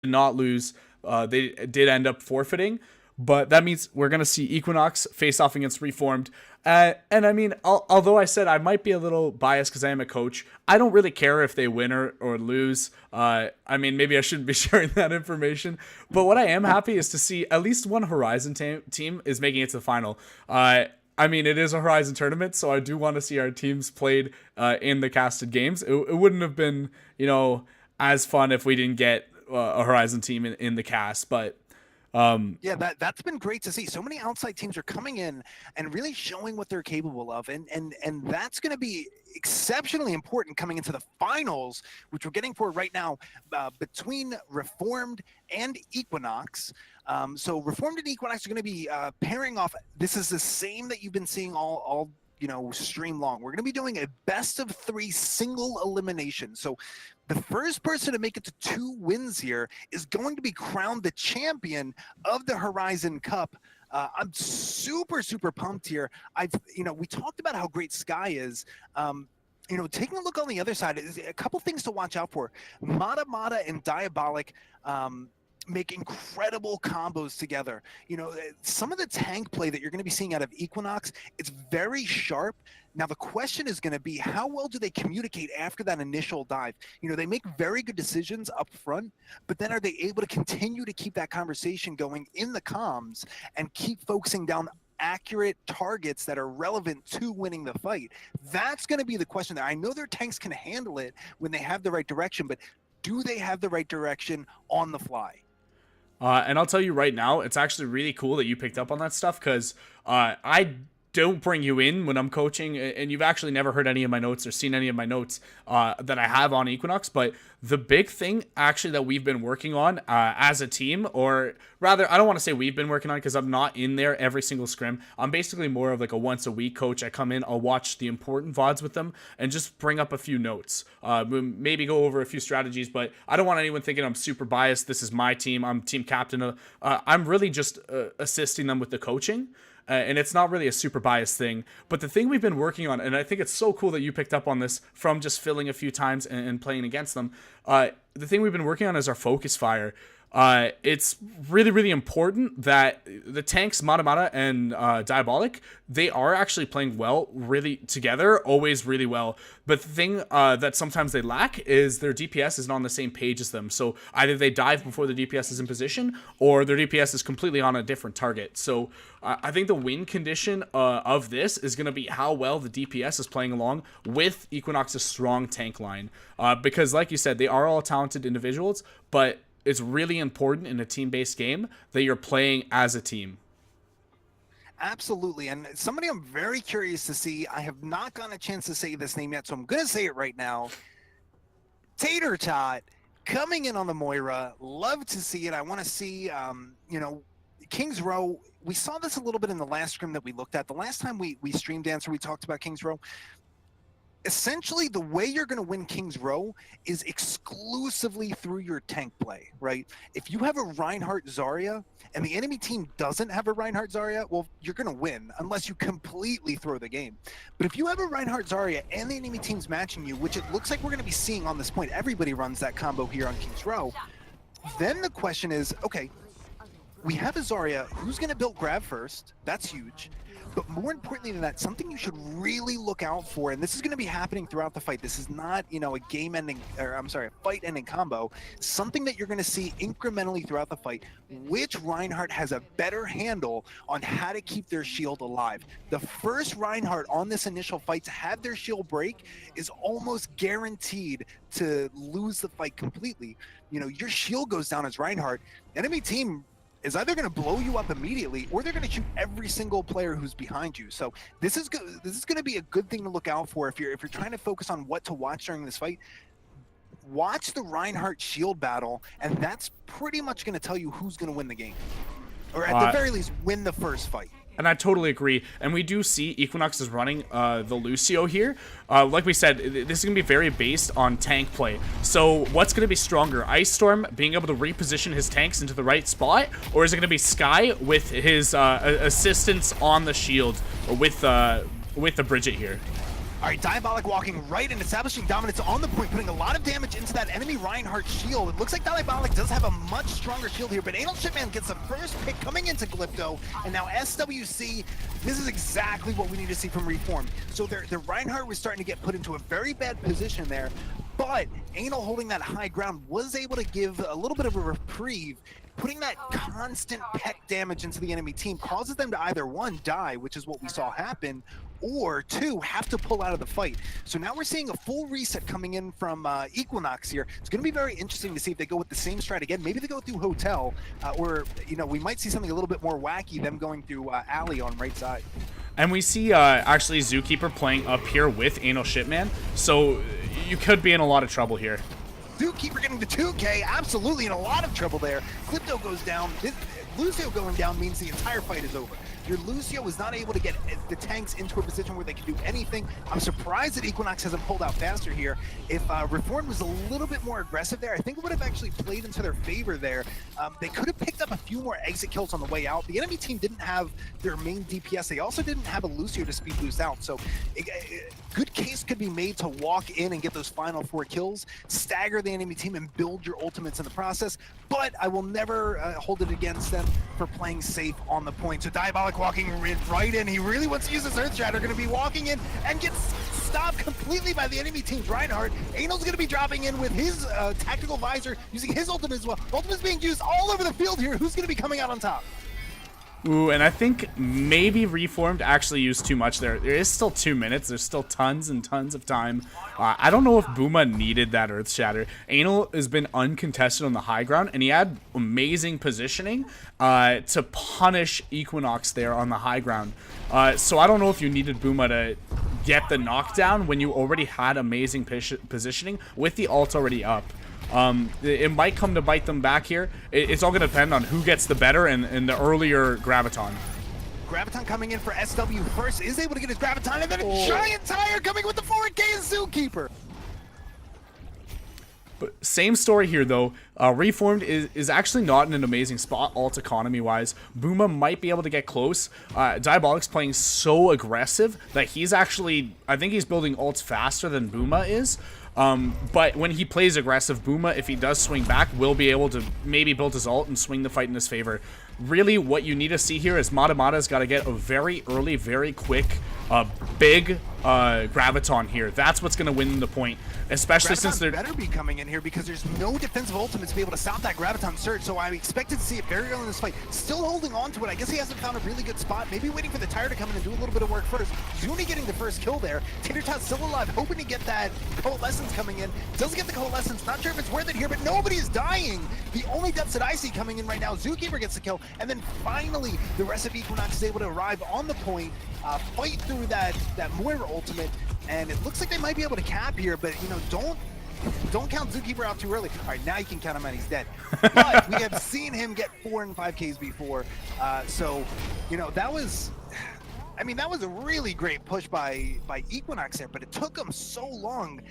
did not lose. They did end up forfeiting, but that means we're going to see Equinox face off against Reformed. And I mean, although I said I might be a little biased because I am a coach, I don't really care if they win or lose. I mean, maybe I shouldn't be sharing that information. But what I am happy is to see at least one Horizon team is making it to the final. I mean, it is a Horizon tournament, so I do want to see our teams played in the casted games. It wouldn't have been, as fun if we didn't get a Horizon team in the cast, but yeah, that's been great to see. So many outside teams are coming in and really showing what they're capable of, and that's going to be exceptionally important coming into the finals, which we're getting for right now between Reformed and Equinox. So Reformed and Equinox are going to be pairing off. This is the same that you've been seeing all stream long. We're going to be doing a best of 3 single elimination. So the first person to make it to 2 wins here is going to be crowned the champion of the Horizon Cup. I'm super pumped here. We talked about how great Sky is. Taking a look on the other side, is a couple things to watch out for. Mata and Diabolic make incredible combos together. Some of the tank play that you're going to be seeing out of Equinox, it's very sharp. Now the question is going to be, how well do they communicate after that initial dive? They make very good decisions up front, but then are they able to continue to keep that conversation going in the comms and keep focusing down accurate targets that are relevant to winning the fight? That's going to be the question there. I know their tanks can handle it when they have the right direction, but do they have the right direction on the fly? And I'll tell you right now, it's actually really cool that you picked up on that stuff, because I don't bring you in when I'm coaching, and you've actually never heard any of my notes or seen any of my notes that I have on Equinox. But the big thing actually that we've been working on as a team, or rather, I don't want to say we've been working on because I'm not in there every single scrim. I'm basically more of like a once a week coach. I come in, I'll watch the important VODs with them and just bring up a few notes, maybe go over a few strategies, but I don't want anyone thinking I'm super biased. This is my team. I'm team captain. I'm really just assisting them with the coaching. And it's not really a super biased thing. But the thing we've been working on, and I think it's so cool that you picked up on this from just filling a few times and playing against them, the thing we've been working on is our focus fire. It's really important that the tanks Mata and Diabolic, they are actually playing well, really together, always really well. But the thing that sometimes they lack is their DPS isn't on the same page as them. So either they dive before their DPS is in position, or their DPS is completely on a different target. So I think the win condition of this is going to be how well the DPS is playing along with Equinox's strong tank line. Because like you said, they are all talented individuals, but it's really important in a team-based game that you're playing as a team. Absolutely. And somebody I'm very curious to see, I have not gotten a chance to say this name yet, so I'm going to say it right now. Tater Tot coming in on the Moira. Love to see it. I want to see, King's Row. We saw this a little bit in the last scrim that we looked at. The last time we streamed Dancer, we talked about King's Row. Essentially, the way you're going to win King's Row is exclusively through your tank play, right? If you have a Reinhardt Zarya and the enemy team doesn't have a Reinhardt Zarya, well, you're going to win unless you completely throw the game. But if you have a Reinhardt Zarya and the enemy team's matching you, which it looks like we're going to be seeing on this point, everybody runs that combo here on King's Row, then the question is, okay, we have a Zarya, who's going to build grab first? That's huge. But more importantly than that, something you should really look out for, and this is going to be happening throughout the fight. This is not, a game-ending, or I'm sorry, a fight-ending combo. Something that you're going to see incrementally throughout the fight. Which Reinhardt has a better handle on how to keep their shield alive? The first Reinhardt on this initial fight to have their shield break is almost guaranteed to lose the fight completely. Your shield goes down as Reinhardt. Enemy team is either going to blow you up immediately, or they're going to shoot every single player who's behind you. So this is going to be a good thing to look out for if you're trying to focus on what to watch during this fight. Watch the Reinhardt shield battle, and that's pretty much going to tell you who's going to win the game, or at the very least win the first fight. And I totally agree. And we do see Equinox is running the Lucio here. Like we said, this is going to be very based on tank play. So what's going to be stronger? Ice Storm being able to reposition his tanks into the right spot? Or is it going to be Sky with his assistance on the shield with the Bridget here? All right, Diabolic walking right and establishing dominance on the point, putting a lot of damage into that enemy Reinhardt shield. It looks like Diabolic does have a much stronger shield here, but Anal Shipman gets the first pick coming into Glypto, and now SWC, this is exactly what we need to see from REEEEFormed. So the Reinhardt was starting to get put into a very bad position there, but Anal holding that high ground was able to give a little bit of a reprieve. Putting that constant peck damage into the enemy team causes them to either one, die, which is what we saw happen, or two, have to pull out of the fight. So now we're seeing a full reset coming in from Equinox here. It's going to be very interesting to see if they go with the same strat again. Maybe they go through Hotel, or we might see something a little bit more wacky, them going through Alley on right side. And we see actually Zookeeper playing up here with Anal Shipman, so you could be in a lot of trouble here. Zookeeper getting to 2K, absolutely in a lot of trouble there. Glypto goes down. Lucio going down means the entire fight is over. Your Lucio was not able to get the tanks into a position where they could do anything. I'm surprised that Equinox hasn't pulled out faster here. If REEEEFormed was a little bit more aggressive there, I think it would have actually played into their favor there. They could have picked up a few more exit kills on the way out. The enemy team didn't have their main DPS. They also didn't have a Lucio to speed boost out. So good case could be made to walk in and get those final 4 kills, stagger the enemy team, and build your ultimates in the process. But I will never hold it against them for playing safe on the point. So Diabolic walking right in. He really wants to use his Earth Shatter. Going to be walking in and gets stopped completely by the enemy team's Reinhardt. Anal's going to be dropping in with his tactical visor, using his ultimate as well. Ultimate's being used all over the field here. Who's going to be coming out on top? Ooh, and I think maybe REEEEFormed actually used too much there. There is still 2 minutes. There's still tons and tons of time. I don't know if Booma needed that Earth Shatter. Anal has been uncontested on the high ground, and he had amazing positioning to punish Equinox there on the high ground. So I don't know if you needed Booma to get the knockdown when you already had amazing positioning with the ult already up. It might come to bite them back here. It's all going to depend on who gets the better and the earlier Graviton. Graviton coming in for SW first, is able to get his Graviton, and then a giant tire coming with the 4K and Zookeeper. But same story here though. REEEEFormed is actually not in an amazing spot ult economy wise. Booma might be able to get close. Diabolic's playing so aggressive that he's actually, I think he's building ults faster than Booma is. But when he plays aggressive, Booma, if he does swing back, will be able to maybe build his ult and swing the fight in his favor. Really, what you need to see here is Matamata's got to get a very early, very quick, big Graviton here. That's what's going to win the point, especially since they're better be coming in here because there's no defensive ultimates to be able to stop that Graviton surge. So I expected to see it very early in this fight. Still holding on to it. I guess he hasn't found a really good spot. Maybe waiting for the tire to come in and do a little bit of work first. Zuni getting the first kill there. Tatertot's still alive, hoping to get that Coalescence coming in. Does get the Coalescence. Not sure if it's worth it here, but nobody is dying. The only deaths that I see coming in right now, Zookeeper gets the kill, and then finally the rest of Equinox is able to arrive on the point, fight through that Moira ultimate, and it looks like they might be able to cap here, but don't count Zookeeper out too early. All right, now you can count him out, he's dead. But we have seen him get 4 and 5Ks before, so that was, that was a really great push by Equinox there, but it took them so long,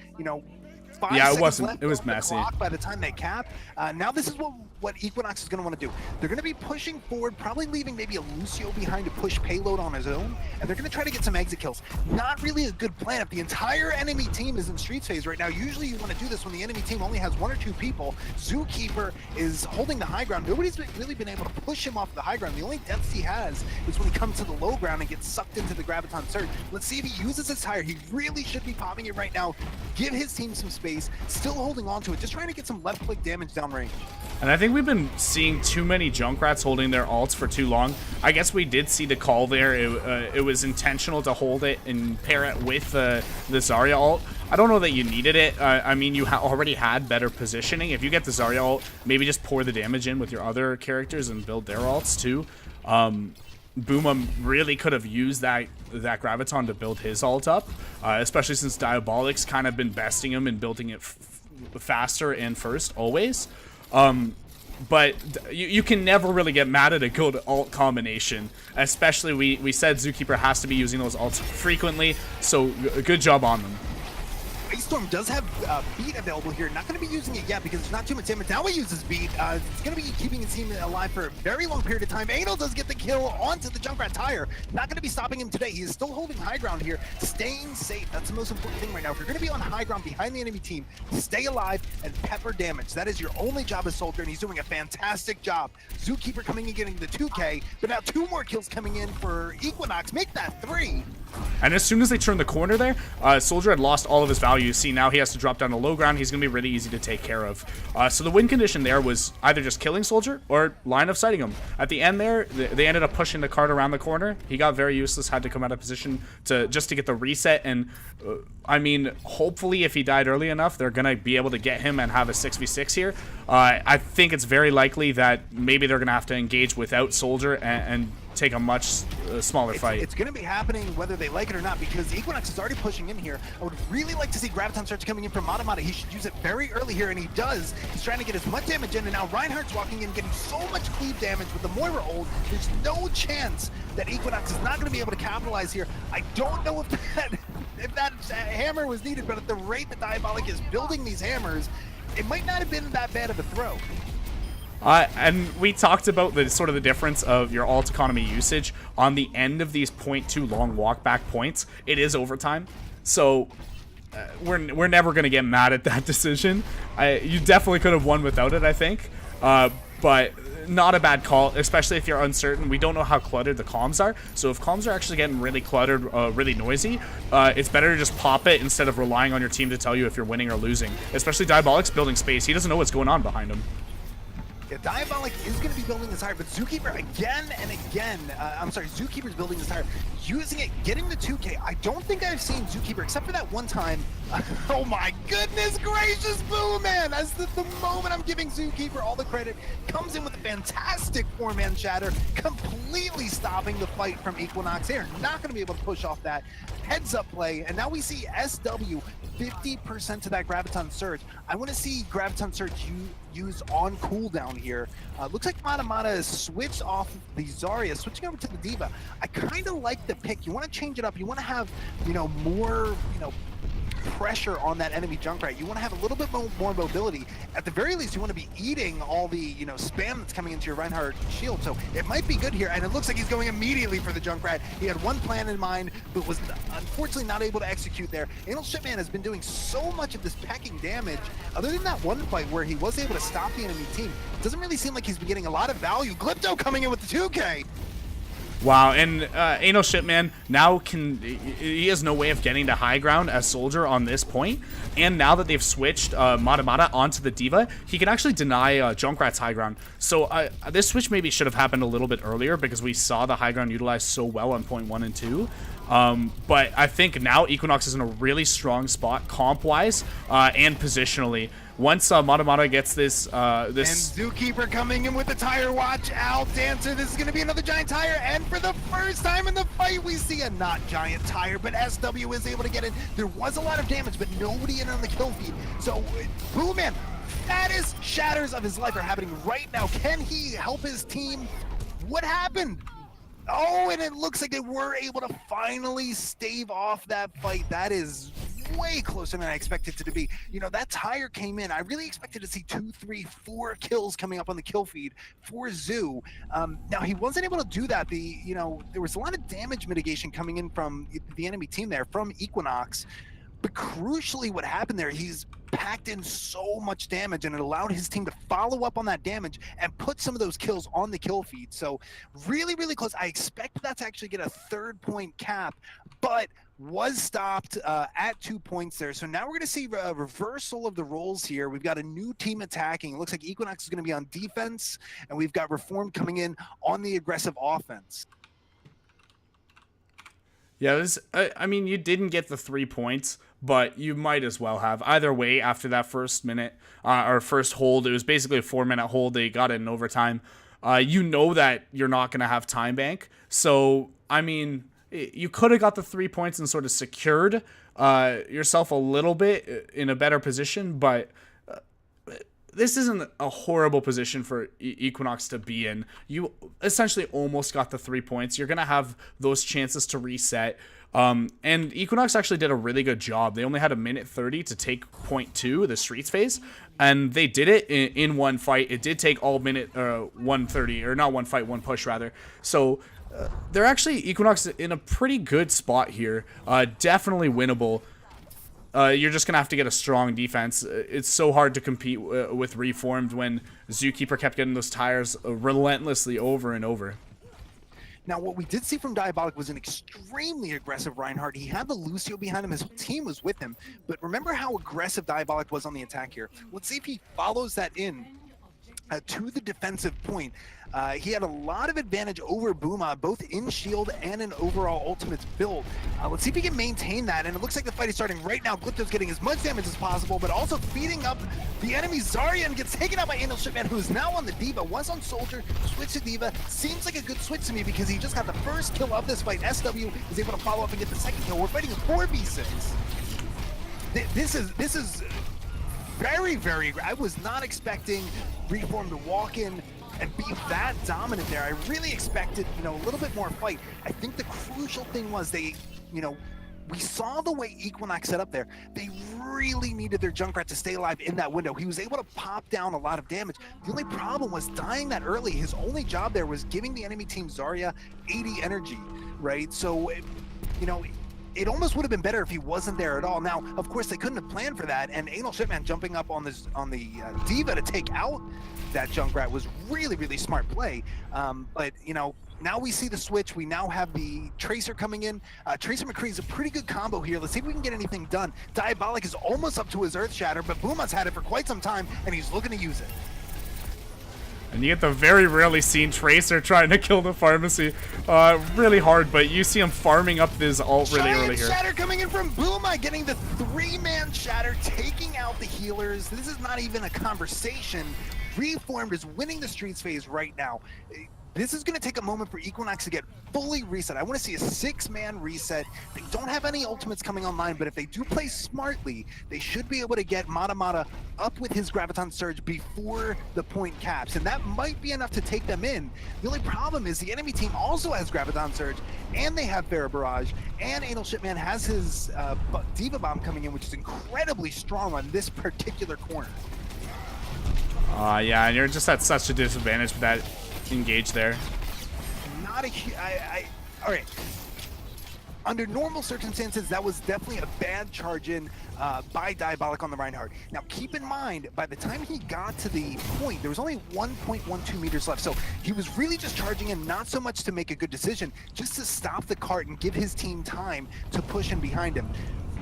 5 yeah, seconds it wasn't. left It was on the messy. clock by the time they cap. Now this is what Equinox is going to want to do. They're going to be pushing forward, probably leaving maybe a Lucio behind to push payload on his own, and they're going to try to get some exit kills. Not really a good plan if the entire enemy team is in streets phase right now. Usually you want to do this when the enemy team only has 1 or 2 people. Zookeeper is holding the high ground. Nobody's really been able to push him off the high ground. The only deaths he has is when he comes to the low ground and gets sucked into the Graviton surge. Let's see if he uses his tire. He really should be popping it right now. Give his team some space. Still holding on to it. Just trying to get some left click damage downrange. And I think we've been seeing too many Junkrats holding their ults for too long. I guess we did see the call there. It was intentional to hold it and pair it with the Zarya ult. I don't know that you needed it. You already had better positioning. If you get the Zarya ult, maybe just pour the damage in with your other characters and build their ults too. Booma really could have used that Graviton to build his ult up, especially since Diabolic's kind of been besting him and building it faster and first always. But you can never really get mad at a good ult combination, especially we said Zookeeper has to be using those ults frequently, so good job on them. Ice Storm does have beat available here. Not going to be using it yet because there's not too much damage. Now he uses beat. It's going to be keeping his team alive for a very long period of time. Anal does get the kill onto the Junkrat tire. Not going to be stopping him today. He is still holding high ground here, staying safe. That's the most important thing right now. If you're going to be on high ground behind the enemy team, stay alive and pepper damage. That is your only job as Soldier, and he's doing a fantastic job. Zookeeper coming in getting the 2K, but now 2 more kills coming in for Equinox. Make that 3. And as soon as they turn the corner there, Soldier had lost all of his value. See, now he has to drop down to low ground. He's going to be really easy to take care of. So the win condition there was either just killing Soldier or line of sighting him. At the end there, they ended up pushing the cart around the corner. He got very useless, had to come out of position just to get the reset. And I mean, hopefully if he died early enough, they're going to be able to get him and have a 6v6 here. I think it's very likely that maybe they're going to have to engage without Soldier and take a much smaller fight. It's going to be happening whether they like it or not because Equinox is already pushing in here. I would really like to see Graviton starts coming in from Matamata. He should use it very early here, and he does. He's trying to get as much damage in, and now Reinhardt's walking in, getting so much cleave damage with the Moira ult. There's no chance that Equinox is not going to be able to capitalize here. I don't know if that hammer was needed, but at the rate that Diabolic is building these hammers, it might not have been that bad of a throw. And we talked about the sort of the difference of your alt economy usage on the end of these 0.2 long walk back points. It is overtime, so we're never gonna get mad at that decision. You definitely could have won without it, I think, but not a bad call, especially if you're uncertain. We don't know how cluttered the comms are, so if comms are actually getting really cluttered, really noisy, it's better to just pop it instead of relying on your team to tell you if you're winning or losing. Especially Diabolic's building space. He doesn't know what's going on behind him. Yeah, Diabolic is going to be building this higher, but Zookeeper again and again, Zookeeper's building this higher, using it, getting the 2K. I don't think I've seen Zookeeper, except for that one time. Oh my goodness gracious, Boo Man! As the moment I'm giving Zookeeper all the credit, comes in with a fantastic 4-man shatter, completely stopping the fight from Equinox. They are not going to be able to push off that heads-up play, and now we see SW 50% to that Graviton Surge. I want to see Graviton Surge use on cooldown here. Looks like Matamata has switched off the Zarya, switching over to the D.Va. I kind of like the pick. You want to change it up. You want to have, more, pressure on that enemy Junkrat. You want to have a little bit more mobility. At the very least, you want to be eating all the, spam that's coming into your Reinhardt shield. So it might be good here. And it looks like he's going immediately for the Junkrat. He had one plan in mind, but was unfortunately not able to execute there. Anal Shipman has been doing so much of this pecking damage. Other than that one fight where he was able to stop the enemy team, it doesn't really seem like he's been getting a lot of value. Glypto coming in with the 2K. Wow, and Anal Shipman now he has no way of getting to high ground as Soldier on this point, and now that they've switched Matamata onto the D.Va, he can actually deny Junkrat's high ground. So this switch maybe should have happened a little bit earlier because we saw the high ground utilized so well on point 1 and 2. But I think now Equinox is in a really strong spot comp-wise and positionally. Once Matamata gets this... And Zookeeper coming in with the tire. Watch out, Dancer. This is going to be another giant tire. And for the first time in the fight, we see a not giant tire, but SW is able to get in. There was a lot of damage, but nobody in on the kill feed. So, Boo Man, fattest shatters of his life are happening right now. Can he help his team? What happened? Oh, and it looks like they were able to finally stave off that fight. That is way closer than I expected it to be. That tire came in. I really expected to see 2, 3, 4 kills coming up on the kill feed for Zoo. Now, he wasn't able to do that. There was a lot of damage mitigation coming in from the enemy team there, from Equinox. But crucially, what happened there, he's packed in so much damage, and it allowed his team to follow up on that damage and put some of those kills on the kill feed. So really, really close. I expect that to actually get a 3rd-point cap, but was stopped at 2 points there. So now we're going to see a reversal of the roles here. We've got a new team attacking. It looks like Equinox is going to be on defense, and we've got Reformed coming in on the aggressive offense. Yeah, I mean, you didn't get the 3 points, but you might as well have. Either way, after that first minute, or first hold, it was basically a 4-minute hold. They got it in overtime. You know that you're not going to have time bank. So, I mean, you could have got the 3 points and sort of secured yourself a little bit in a better position, but this isn't a horrible position for Equinox to be in. You essentially almost got the 3 points. You're going to have those chances to reset. And Equinox actually did a really good job. They only had a minute 30 to take point 2, the streets phase, and they did it in one fight. It did take all minute 130, or not one fight, one push rather. So they're actually, Equinox, in a pretty good spot here. Definitely winnable. You're just going to have to get a strong defense. It's so hard to compete with Reformed when Zookeeper kept getting those tires relentlessly over and over. Now, what we did see from Diabolic was an extremely aggressive Reinhardt. He had the Lucio behind him. His whole team was with him. But remember how aggressive Diabolic was on the attack here. Let's see if he follows that in to the defensive point. He had a lot of advantage over Booma, both in shield and in overall ultimates build. Let's see if he can maintain that, and it looks like the fight is starting right now. Glypto's getting as much damage as possible, but also feeding up the enemy. Zarya and gets taken out by Anil Shipman, who's now on the D.Va, was on Soldier, switched to D.Va. Seems like a good switch to me because he just got the first kill of this fight. SW is able to follow up and get the second kill. We're fighting a 4v6. This is very, very, I was not expecting Reform to walk in and be that dominant there. I really expected, a little bit more fight. I think the crucial thing was they, we saw the way Equinox set up there. They really needed their Junkrat to stay alive in that window. He was able to pop down a lot of damage. The only problem was dying that early. His only job there was giving the enemy team Zarya 80 energy, right? So, it almost would have been better if he wasn't there at all. Now, of course, they couldn't have planned for that, and Anal Shipman jumping up on the D.Va to take out that Junkrat was really, really smart play. But, now we see the switch. We now have the Tracer coming in. Tracer McCree is a pretty good combo here. Let's see if we can get anything done. Diabolic is almost up to his Earth Shatter, but Booma's had it for quite some time, and he's looking to use it. And you get the very rarely seen Tracer trying to kill the Pharmacy. Really hard, but you see him farming up this ult really early here. Shatter coming in from Booma, getting the 3-man Shatter, taking out the healers. This is not even a conversation. Reformed is winning the streets phase right now. This is going to take a moment for Equinox to get fully reset. I want to see a 6-man reset. They don't have any ultimates coming online, but if they do play smartly, they should be able to get Mata up with his Graviton Surge before the point caps, and that might be enough to take them in. The only problem is the enemy team also has Graviton Surge, and they have Farah Barrage, and Anal Shipman has his D.Va Bomb coming in, which is incredibly strong on this particular corner. Yeah, and you're just at such a disadvantage with that engage there. Not a all right. Under normal circumstances, that was definitely a bad charge in by Diabolic on the Reinhardt. Now, keep in mind, by the time he got to the point, there was only 1.12 meters left. So he was really just charging in, not so much to make a good decision, just to stop the cart and give his team time to push in behind him.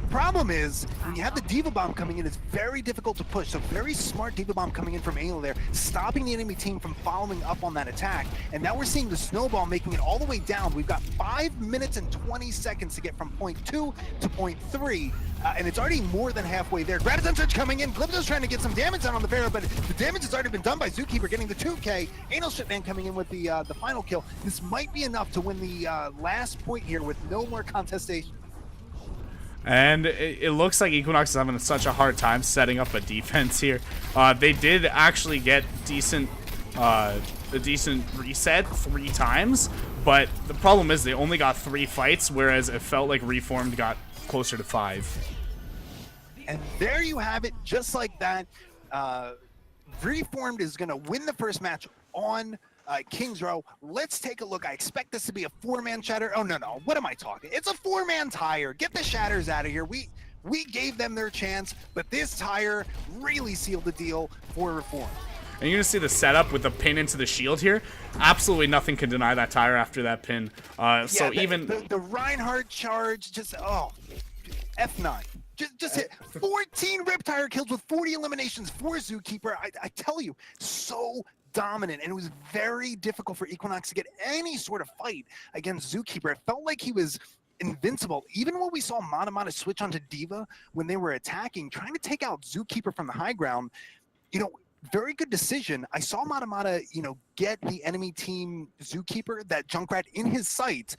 Problem is, when you have the D.Va Bomb coming in, it's very difficult to push. So very smart D.Va Bomb coming in from Anal there, stopping the enemy team from following up on that attack. And now we're seeing the snowball making it all the way down. We've got 5 minutes and 20 seconds to get from point 2 to point 3. And it's already more than halfway there. Graviton Surge coming in. Glypto's trying to get some damage down on the Pharaoh, but the damage has already been done by Zookeeper getting the 2K. Anal Shipman coming in with the final kill. This might be enough to win the last point here with no more contestation. And it looks like Equinox is having such a hard time setting up a defense here. They did actually get a decent reset 3 times, but the problem is they only got 3 fights, whereas it felt like Reformed got closer to 5. And there you have it, just like that. Reformed is going to win the first match on Kings Row. Let's take a look. I expect this to be a 4-man shatter. Oh, no. What am I talking? It's a 4-man tire. Get the shatters out of here. We gave them their chance, but this tire really sealed the deal for Reform. And you're going to see the setup with the pin into the shield here. Absolutely nothing can deny that tire after that pin. So even the Reinhardt charge, just, F9. Just hit 14 Rip Tire kills with 40 eliminations for Zookeeper. I tell you, so dominant, and it was very difficult for Equinox to get any sort of fight against Zookeeper. It felt like he was invincible. Even when we saw Mata switch onto D.Va when they were attacking, trying to take out Zookeeper from the high ground, very good decision. I saw Mata get the enemy team Zookeeper, that Junkrat in his sights,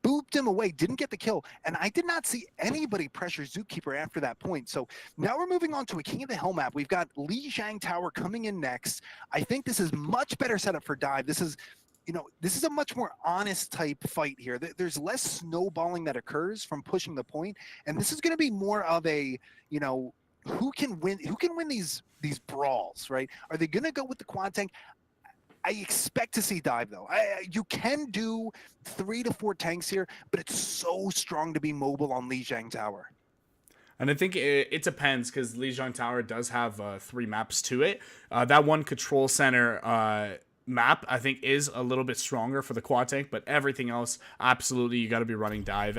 booped him away, didn't get the kill, and I did not see anybody pressure Zookeeper after that point. So now we're moving on to a King of the Hill map. We've got Li Zhang Tower coming in next. I think this is much better setup for dive. This is, you know, this is a much more honest type fight here. There's less snowballing that occurs from pushing the point, and this is going to be more of a, you know, who can win these brawls, right? Are they going to go with the quad tank? I expect to see dive though. You can do 3 to 4 tanks here, but it's so strong to be mobile on Li Zhang Tower. And I think it depends, because Li Zhang Tower does have 3 maps to it. That one control center map, I think, is a little bit stronger for the quad tank, but everything else, absolutely, you got to be running dive.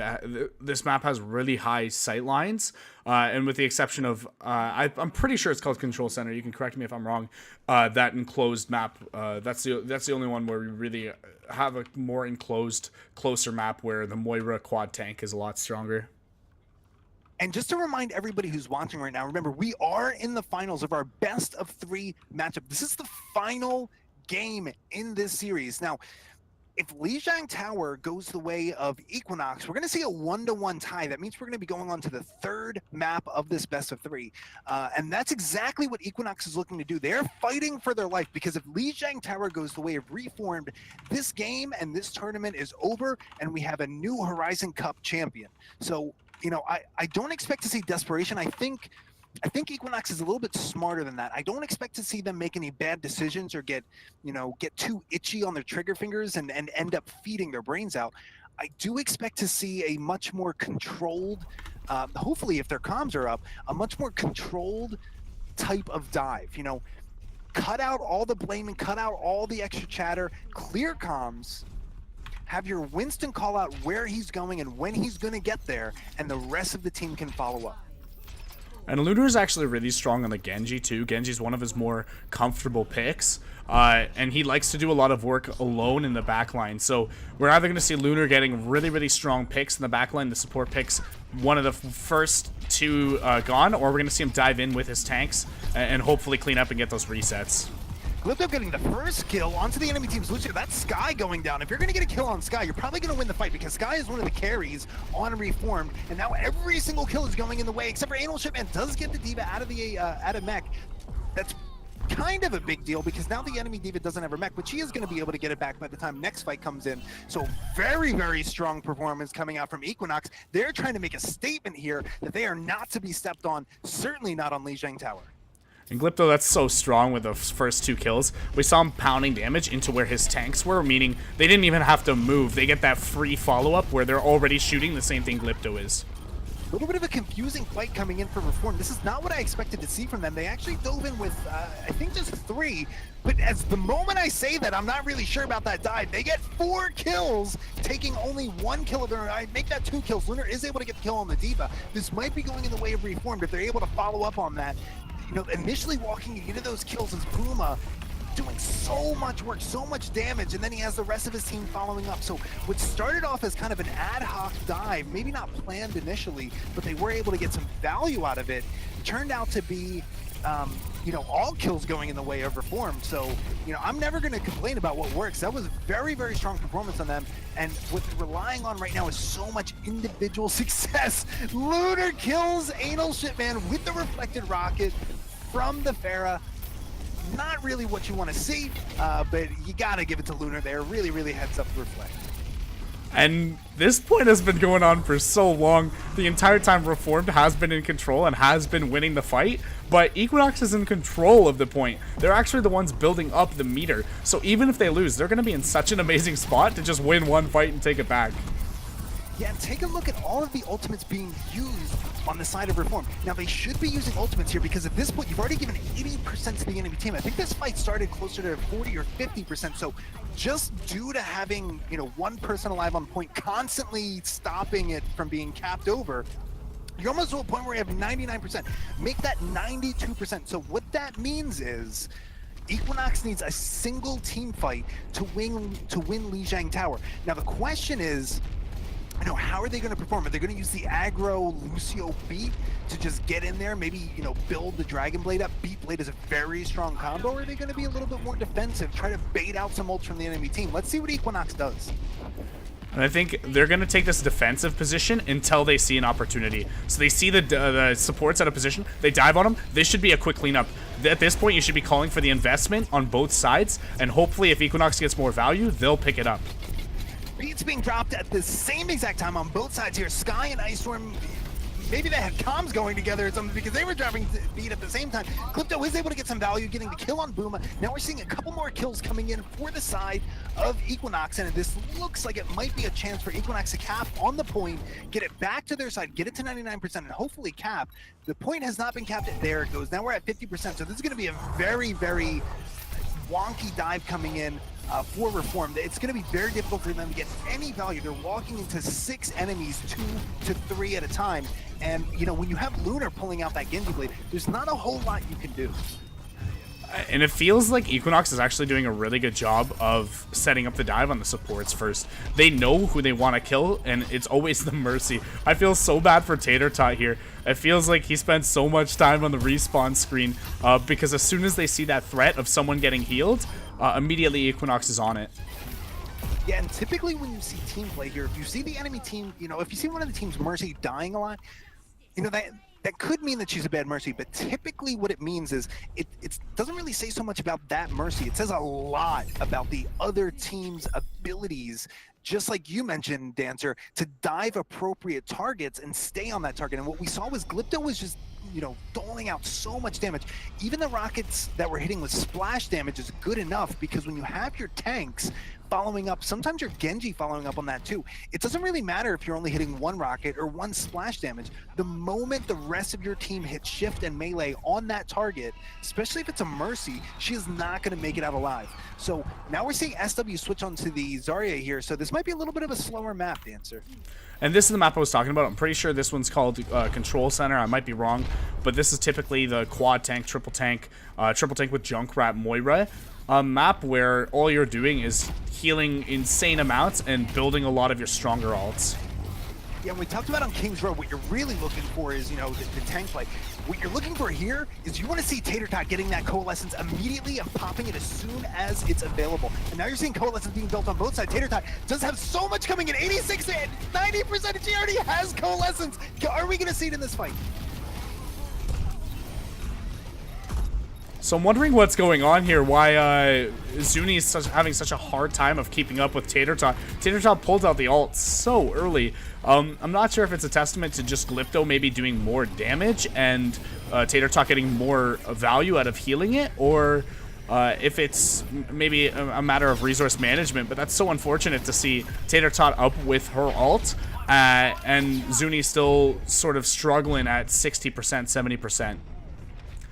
This map has really high sight lines, and with the exception of, I'm pretty sure it's called control center. You can correct me if I'm wrong. That enclosed map, that's the only one where we really have a more enclosed, closer map where the Moira quad tank is a lot stronger. And just to remind everybody who's watching right now, remember, we are in the finals of our best of 3 matchup. This is the final game in this series. Now, if Li Zhang Tower goes the way of Equinox, we're going to see a 1-to-1 tie. That means we're going to be going on to the 3rd map of this best of 3. And that's exactly what Equinox is looking to do. They're fighting for their life, because if Li Zhang Tower goes the way of REEEEFormed, this game and this tournament is over, and we have a new Horizon Cup champion. So, you know, I don't expect to see desperation. I think Equinox is a little bit smarter than that. I don't expect to see them make any bad decisions or get too itchy on their trigger fingers and end up feeding their brains out. I do expect to see a much more controlled, hopefully if their comms are up, a much more controlled type of dive. You know, cut out all the blaming, cut out all the extra chatter, clear comms, have your Winston call out where he's going and when he's going to get there, and the rest of the team can follow up. And Lunar is actually really strong on the Genji too. Genji's one of his more comfortable picks. And he likes to do a lot of work alone in the backline. So we're either going to see Lunar getting really, really strong picks in the backline, the support picks, one of the first 2 gone, or we're going to see him dive in with his tanks and hopefully clean up and get those resets. Glypto getting the first kill onto the enemy team's Lucio. That's Sky going down. If you're going to get a kill on Sky, you're probably going to win the fight, because Sky is one of the carries on REEEEFormed, and now every single kill is going in the way, except for Anal Shipman does get the D.Va out of mech. That's kind of a big deal, because now the enemy D.Va doesn't have her mech, but she is going to be able to get it back by the time next fight comes in. So very, very strong performance coming out from Equinox. They're trying to make a statement here that they are not to be stepped on, certainly not on Li Zhang Tower. And Glypto, that's so strong with the first 2 kills. We saw him pounding damage into where his tanks were, meaning they didn't even have to move. They get that free follow-up where they're already shooting the same thing Glypto is. A little bit of a confusing fight coming in for Reform. This is not what I expected to see from them. They actually dove in with, I think, just 3. But as the moment I say that, I'm not really sure about that dive. They get 4 kills, taking only 1 kill of their own. I make that 2 kills. Lunar is able to get the kill on the D.Va. This might be going in the way of Reformed if they're able to follow up on that. You know, initially walking into those kills is Puma, doing so much work, so much damage, and then he has the rest of his team following up. So what started off as kind of an ad hoc dive, maybe not planned initially, but they were able to get some value out of it, turned out to be, you know, all kills going in the way of Reform. So, you know, I'm never going to complain about what works. That was very, very strong performance on them. And what they're relying on right now is so much individual success. Lunar kills Anal Shipman with the reflected rocket from the Pharah. Not really what you want to see, but you got to give it to Lunar there. Really, really heads up Reflect. And this point has been going on for so long. The entire time Reformed has been in control and has been winning the fight, but Equinox is in control of the point. They're actually the ones building up the meter. So even if they lose, they're going to be in such an amazing spot to just win one fight and take it back. Yeah, take a look at all of the ultimates being used on the side of Reform. Now, they should be using ultimates here, because at this point, you've already given 80% to the enemy team. I think this fight started closer to 40 or 50%. So just due to having, you know, 1 person alive on point, constantly stopping it from being capped over, you're almost to a point where you have 99%. Make that 92%. So what that means is Equinox needs a single team fight to win Li Zhang Tower. Now, the question is, you know, how are they going to perform? Are they going to use the aggro Lucio beat to just get in there, maybe, you know, build the Dragon Blade up? Beat Blade is a very strong combo. Or are they going to be a little bit more defensive, try to bait out some ults from the enemy team? Let's see what Equinox does. And I think they're going to take this defensive position until they see an opportunity. So they see the supports at a position, they dive on them. This should be a quick cleanup. At this point, you should be calling for the investment on both sides, and hopefully if Equinox gets more value, they'll pick it up. Beats being dropped at the same exact time on both sides here. Sky and Ice Storm, maybe they had comms going together or something because they were dropping beat at the same time. Clipto is able to get some value, getting the kill on Booma. Now we're seeing a couple more kills coming in for the side of Equinox, and this looks like it might be a chance for Equinox to cap on the point, get it back to their side, get it to 99%, and hopefully cap. The point has not been capped. There it goes. Now we're at 50%, so this is going to be a very, very wonky dive coming in for Reformed. It's going to be very difficult for them to get any value. They're walking into 6 enemies, 2 to 3 at a time. And, you know, when you have Lunar pulling out that Genji blade, there's not a whole lot you can do. And it feels like Equinox is actually doing a really good job of setting up the dive on the supports first. They know who they want to kill, and it's always the Mercy. I feel so bad for Tater Tot here. It feels like he spent so much time on the respawn screen because as soon as they see that threat of someone getting healed, immediately Equinox is on it. Yeah, and typically when you see team play here, if you see the enemy team, you know, if you see one of the team's Mercy dying a lot, you know, that could mean that she's a bad Mercy, but typically what it means is it doesn't really say so much about that Mercy. It says a lot about the other team's abilities, just like you mentioned, Dancer, to dive appropriate targets and stay on that target. And what we saw was Glypto was just, you know, doling out so much damage. Even the rockets that were hitting with splash damage is good enough, because when you have your tanks following up, sometimes your Genji following up on that too. It doesn't really matter if you're only hitting one rocket or one splash damage. The moment the rest of your team hits shift and melee on that target, especially if it's a Mercy, she is not going to make it out alive. So now we're seeing SW switch onto the Zarya here, so this might be a little bit of a slower map, Dancer. And this is the map I was talking about. I'm pretty sure this one's called Control Center. I might be wrong, but this is typically the quad tank, triple tank with Junkrat Moira map where all you're doing is healing insane amounts and building a lot of your stronger alts. Yeah, we talked about on King's Row, what you're really looking for is, you know, the tank play. What you're looking for here is you want to see Tater Tot getting that Coalescence immediately and popping it as soon as it's available. And now you're seeing Coalescence being built on both sides. Tater Tot does have so much coming in, 86 and 90%. She already has Coalescence. Are we going to see it in this fight? So I'm wondering what's going on here, why Zuni is having such a hard time of keeping up with Tater Tot. Tater Tot pulled out the ult so early. I'm not sure if it's a testament to just Glypto maybe doing more damage and Tater Tot getting more value out of healing it, or if it's maybe a matter of resource management, but that's so unfortunate to see Tater Tot up with her ult and Zuni still sort of struggling at 60%, 70%.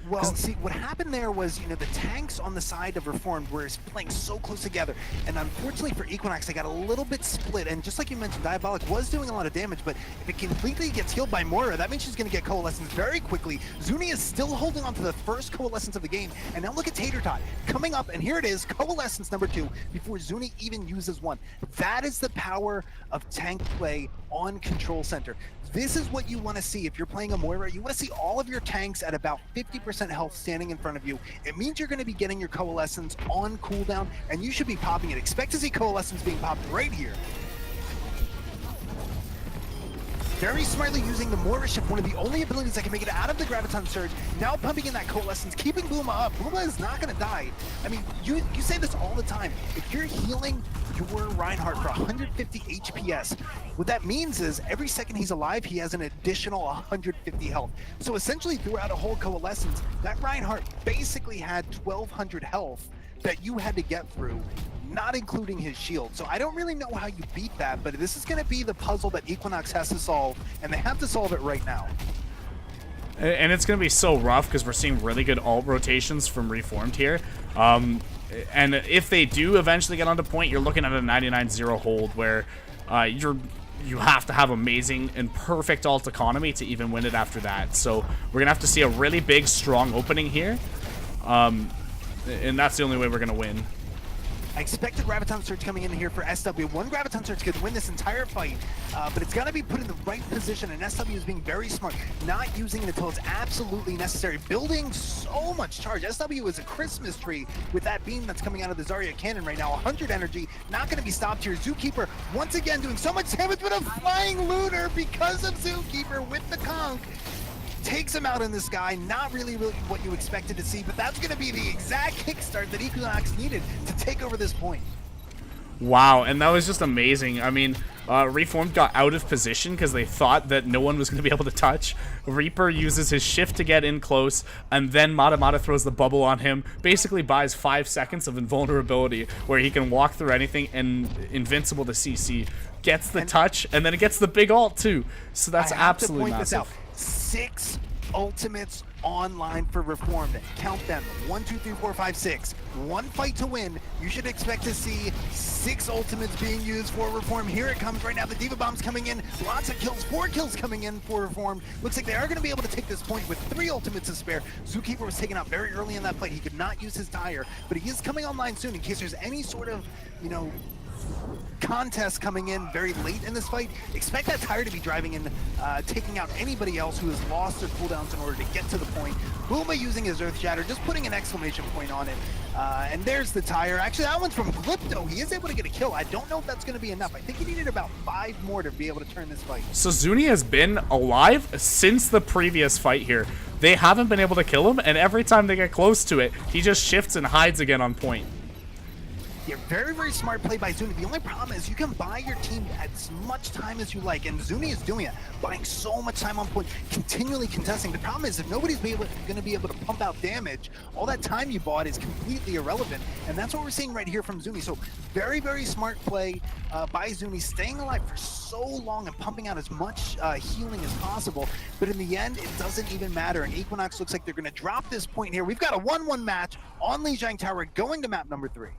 Well, see, what happened there was, you know, the tanks on the side of Reformed were playing so close together, and unfortunately for Equinox, they got a little bit split, and just like you mentioned, Diabolic was doing a lot of damage, but if it completely gets healed by Moira, that means she's going to get Coalescence very quickly. Zuni is still holding on to the first Coalescence of the game, and now look at Tater Tot coming up, and here it is, Coalescence number 2, before Zuni even uses 1. That is the power of tank play on Control Center. This is what you want to see if you're playing a Moira. You want to see all of your tanks at about 50% health standing in front of you. It means you're going to be getting your Coalescence on cooldown, and you should be popping it. Expect to see Coalescence being popped right here. Very smartly using the Moira Shift, one of the only abilities that can make it out of the Graviton Surge. Now pumping in that Coalescence, keeping Booma up. Booma is not going to die. I mean, you say this all the time. If you're healing your Reinhardt for 150 HPS, what that means is every second he's alive, he has an additional 150 health. So essentially throughout a whole Coalescence, that Reinhardt basically had 1200 health that you had to get through, not including his shield. So I don't really know how you beat that, but this is going to be the puzzle that Equinox has to solve, and they have to solve it right now. And it's going to be so rough because we're seeing really good ult rotations from Reformed here. And if they do eventually get onto point, you're looking at a 99-0 hold where you have to have amazing and perfect ult economy to even win it after that. So we're going to have to see a really big, strong opening here. And that's the only way we're going to win. I expected Graviton Surge coming in here for SW. One Graviton Surge could win this entire fight, but it's got to be put in the right position, and SW is being very smart, not using it until it's absolutely necessary, building so much charge. SW is a Christmas tree with that beam that's coming out of the Zarya cannon right now. 100 energy, not going to be stopped here. Zookeeper once again doing so much damage with a flying Lunar because of Zookeeper with the conk. Takes him out in the sky, not really what you expected to see, but that's going to be the exact kickstart that Equinox needed to take over this point. Wow, and that was just amazing. I mean, REEEEFormed got out of position because they thought that no one was going to be able to touch. Reaper uses his shift to get in close, and then Mata throws the bubble on him, basically buys 5 seconds of invulnerability where he can walk through anything and invincible to CC. Gets the touch, and then it gets the big ult too. So that's absolutely massive. 6 ultimates online for Reformed. Count them. 1, 2, 3, 4, 5, 6. One fight to win. You should expect to see 6 ultimates being used for Reformed. Here it comes right now. The Diva Bomb's coming in. Lots of kills. 4 kills coming in for Reformed. Looks like they are going to be able to take this point with 3 ultimates to spare. Zookeeper was taken out very early in that fight. He could not use his tire, but he is coming online soon in case there's any sort of, you know, contest coming in very late in this fight. Expect that tire to be driving in, taking out anybody else who has lost their cooldowns in order to get to the point. Booma using his Earth Shatter, just putting an exclamation point on it. And there's the tire. Actually, that one's from Glypto. He is able to get a kill. I don't know if that's going to be enough. I think he needed about 5 more to be able to turn this fight. So Zuni has been alive since the previous fight here. They haven't been able to kill him, and every time they get close to it, he just shifts and hides again on point. Yeah, very, very smart play by Zuni. The only problem is you can buy your team as much time as you like, and Zuni is doing it, buying so much time on point, continually contesting. The problem is if nobody's going to be able to pump out damage, all that time you bought is completely irrelevant, and that's what we're seeing right here from Zuni. So very, very smart play by Zuni, staying alive for so long and pumping out as much healing as possible, but in the end, it doesn't even matter, and Equinox looks like they're going to drop this point here. We've got a 1-1 match on Lijiang Tower going to map number 3.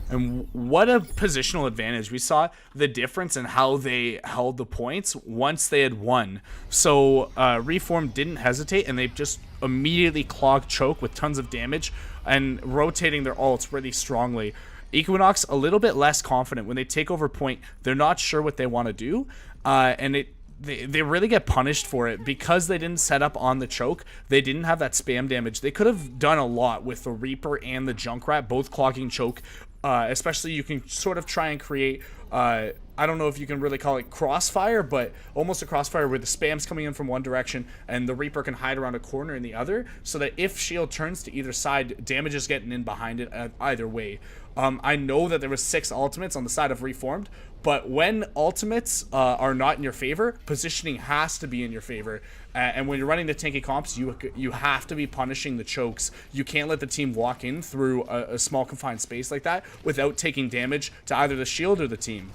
And what a positional advantage. We saw the difference in how they held the points once they had won. So REEEEFormed didn't hesitate, and they just immediately clogged choke with tons of damage and rotating their ults really strongly. Equinox a little bit less confident. When they take over point, they're not sure what they want to do, and they really get punished for it because they didn't set up on the choke. They didn't have that spam damage. They could have done a lot with the Reaper and the Junkrat both clogging choke. Especially you can sort of try and create, I don't know if you can really call it crossfire, but almost a crossfire where the spam's coming in from one direction and the Reaper can hide around a corner in the other, so that if shield turns to either side, damage is getting in behind it either way. I know that there was 6 ultimates on the side of REEEEFormed, but when ultimates are not in your favor, positioning has to be in your favor. And when you're running the tanky comps, you have to be punishing the chokes. You can't let the team walk in through a small confined space like that without taking damage to either the shield or the team.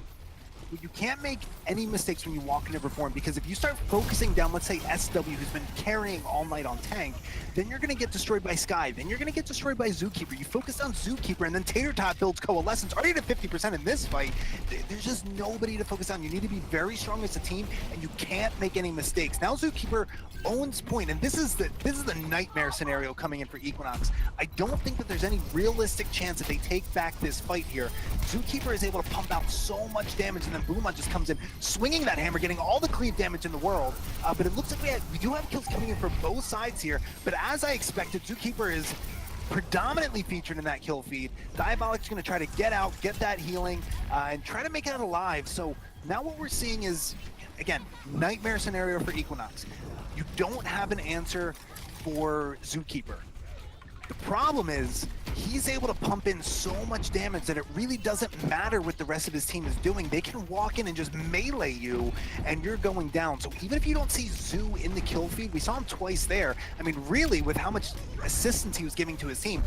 You can't make any mistakes when you walk into Reform, because if you start focusing down, let's say SW, who's been carrying all night on tank, then you're going to get destroyed by Sky, then you're going to get destroyed by Zookeeper. You focus on Zookeeper, and then Tater Tot builds Coalescence, already at 50% in this fight. There's just nobody to focus on. You need to be very strong as a team, and you can't make any mistakes. Now Zookeeper owns point, and this is the nightmare scenario coming in for Equinox. I don't think that there's any realistic chance that they take back this fight here. Zookeeper is able to pump out so much damage, and then Booma just comes in, swinging that hammer, getting all the cleave damage in the world. But it looks like we do have kills coming in from both sides here. But as I expected, Zookeeper is predominantly featured in that kill feed. Diabolic's going to try to get out, get that healing, and try to make it out alive. So now what we're seeing is, again, nightmare scenario for Equinox. You don't have an answer for Zookeeper. The problem is he's able to pump in so much damage that it really doesn't matter what the rest of his team is doing. They can walk in and just melee you, and you're going down. So even if you don't see Zoo in the kill feed, we saw him twice there. I mean, really, with how much assistance he was giving to his team,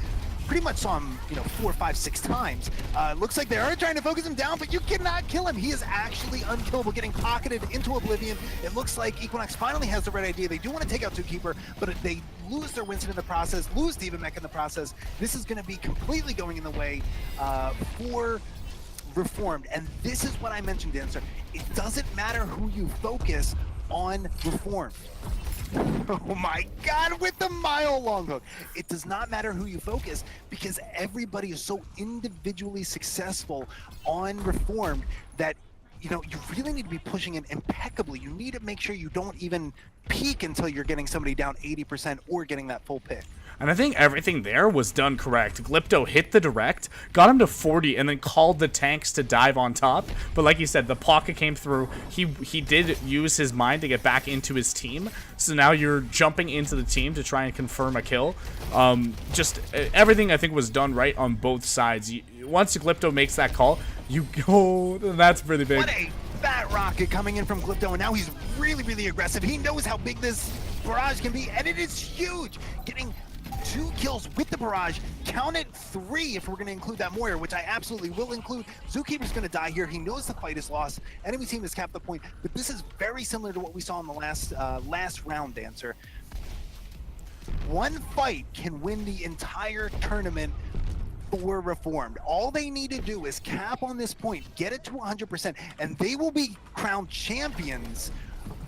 pretty much saw him, 4, 5, 6 times. Looks like they are trying to focus him down, but you cannot kill him. He is actually unkillable, getting pocketed into oblivion. It looks like Equinox finally has the right idea. They do want to take out Zookeeper, but they lose their Winston in the process, lose Diva Mech in the process. This is going to be completely going in the way for Reformed. And this is what I mentioned, Dancer. It doesn't matter who you focus on Reformed. Oh my God, with the mile-long hook. It does not matter who you focus because everybody is so individually successful on Reformed that, you know, you really need to be pushing it impeccably. You need to make sure you don't even peak until you're getting somebody down 80% or getting that full pick. And I think everything there was done correct. Glypto hit the direct, got him to 40, and then called the tanks to dive on top. But like you said, the pocket came through. He did use his mind to get back into his team. So now you're jumping into the team to try and confirm a kill. Just everything I think was done right on both sides. Once Glypto makes that call, you go. That's really big. What a fat rocket coming in from Glypto, and now he's really, really aggressive. He knows how big this barrage can be, and it is huge. Getting 2 kills with the barrage, count it 3 if we're going to include that Moira, which I absolutely will include. Zookeeper's going to die here. He knows the fight is lost. Enemy team has capped the point, but this is very similar to what we saw in the last round, Dancer. One fight can win the entire tournament for Reformed. All they need to do is cap on this point, get it to 100%, and they will be crowned champions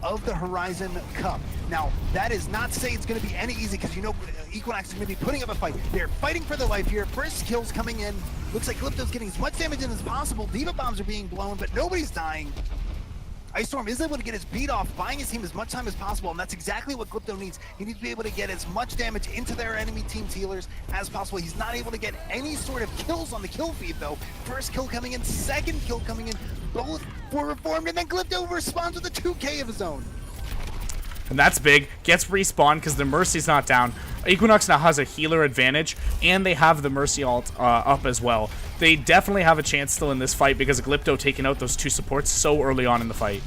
of the Horizon Cup. Now, that is not to say it's going to be any easy, because you know Equinox is going to be putting up a fight. They're fighting for their life here. First kills coming in. Looks like Glypto's getting as much damage in as possible. Diva bombs are being blown, but nobody's dying. Ice Storm is able to get his beat off, buying his team as much time as possible, and that's exactly what Glypto needs. He needs to be able to get as much damage into their enemy team's healers as possible. He's not able to get any sort of kills on the kill feed, though. First kill coming in, second kill coming in, both for Reformed, and then Glypto responds with a 2K of his own. And that's big. Gets respawned because the Mercy's not down. Equinox now has a healer advantage, and they have the Mercy ult up as well. They definitely have a chance still in this fight because of Glypto taking out those 2 supports so early on in the fight.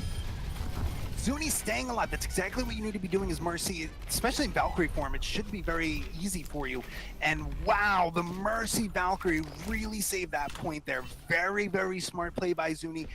Zuni's staying alive. That's exactly what you need to be doing as Mercy, especially in Valkyrie form. It should be very easy for you. And wow, the Mercy Valkyrie really saved that point there. Very, very smart play by Zuni.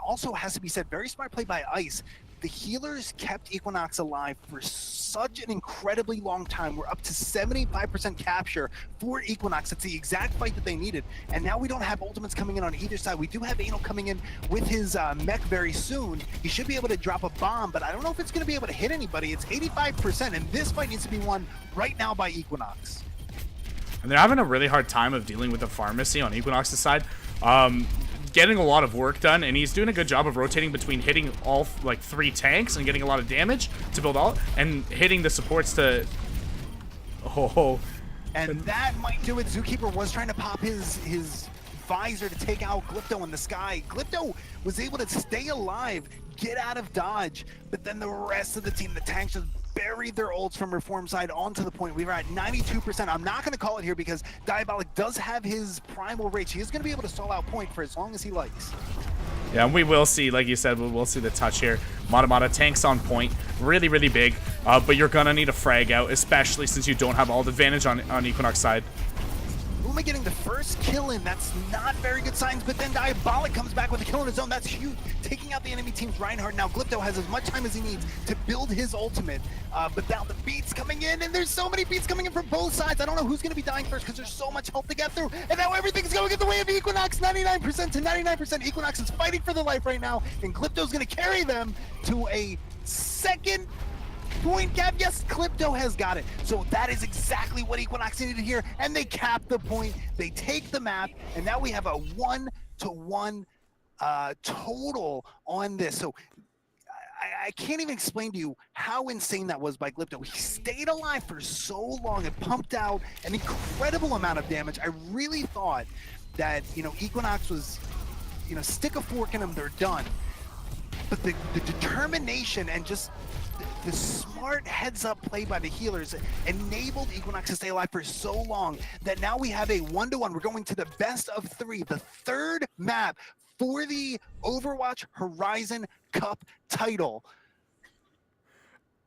Also has to be said, very smart play by Ice. The healers kept Equinox alive for such an incredibly long time. We're up to 75% capture for Equinox. It's the exact fight that they needed. And now we don't have ultimates coming in on either side. We do have Anal coming in with his mech very soon. He should be able to drop a bomb, but I don't know if it's going to be able to hit anybody. It's 85%, and this fight needs to be won right now by Equinox. And they're having a really hard time of dealing with the pharmacy on Equinox's side. Getting a lot of work done, and he's doing a good job of rotating between hitting all like 3 tanks and getting a lot of damage to build out, and hitting the supports to and that might do it. Zookeeper was trying to pop his visor to take out Glypto in the sky. Glypto was able to stay alive, get out of dodge, but then the rest of the team, the tanks, just buried their ults from Reform side onto the point. We were at 92%. I'm not going to call it here because Diabolic does have his primal rage. He is going to be able to stall out point for as long as he likes. Yeah, and we will see, like you said, we'll see the touch here. Mata tanks on point, really, really big, but you're going to need a frag out, especially since you don't have all the advantage on Equinox side. Luma getting the first kill in, that's not very good signs, but then Diabolic comes back with a kill in his own. That's huge, taking out the enemy team's Reinhardt. Now Glypto has as much time as he needs to build his ultimate, but now the beats coming in, and there's so many beats coming in from both sides. I don't know who's going to be dying first because there's so much health to get through, and now everything's going in the way of Equinox. 99% to 99%. Equinox is fighting for their life right now, and Glypto's going to carry them to a second point cap. Yes, Glypto has got it. So that is exactly what Equinox needed here, and they cap the point. They take the map, and now we have a 1-to-1 total on this. So I can't even explain to you how insane that was by Glypto. He stayed alive for so long and pumped out an incredible amount of damage. I really thought that, you know, Equinox was, you know, stick a fork in them, they're done. But the determination and just the smart heads-up play by the healers enabled Equinox to stay alive for so long that now we have a 1-to-1. We're going to the best of 3, the 3rd map for the Overwatch Horizon Cup title.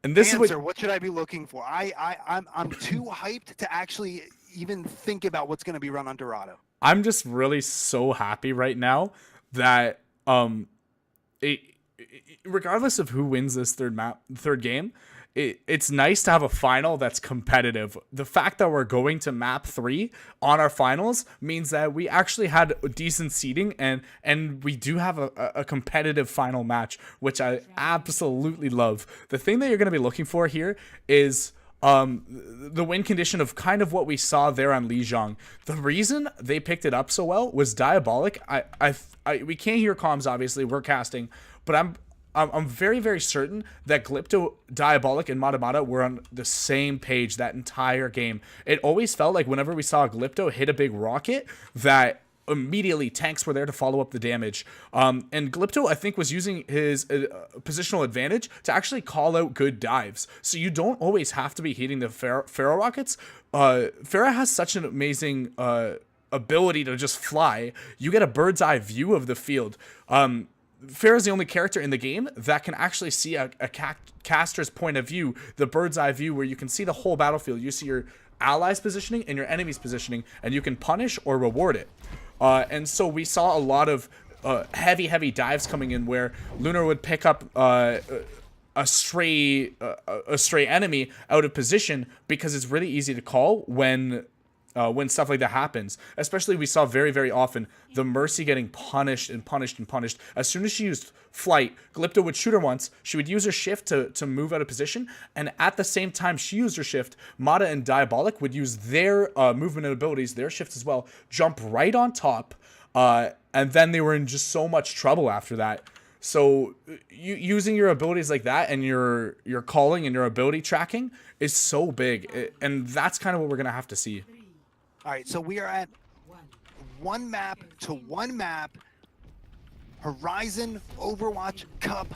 And this Answer, is what should I be looking for? I'm too hyped to actually even think about what's going to be run on Dorado. I'm just really so happy right now that regardless of who wins this third game, it's nice to have a final that's competitive. The fact that we're going to map 3 on our finals means that we actually had decent seeding, and we do have a competitive final match, which I absolutely love. The thing that you're going to be looking for here is the win condition of kind of what we saw there on Lijiang. The reason they picked it up so well was Diabolic. We can't hear comms, obviously, we're casting, but I'm very, very certain that Glypto, Diabolic, and Matamata were on the same page that entire game. It always felt like whenever we saw Glypto hit a big rocket, that immediately tanks were there to follow up the damage. And Glypto, I think, was using his positional advantage to actually call out good dives. So you don't always have to be hitting the Pharaoh rockets. Pharah has such an amazing ability to just fly. You get a bird's eye view of the field. Pharah is the only character in the game that can actually see a caster's point of view, the bird's eye view, where you can see the whole battlefield. You see your allies' positioning and your enemies' positioning, and you can punish or reward it. And so we saw a lot of heavy dives coming in where Lunar would pick up a stray enemy out of position because it's really easy to call when stuff like that happens. Especially we saw very, very often the Mercy getting punished. As soon as she used flight, Glypto would shoot her once, she would use her shift to move out of position, and at the same time she used her shift, Mata and Diabolic would use their movement and abilities, their shifts as well, jump right on top, and then they were in just so much trouble after that. So using your abilities like that and your calling and your ability tracking is so big, and that's kind of what we're going to have to see. All right, so we are at one map to one map. Horizon Overwatch Cup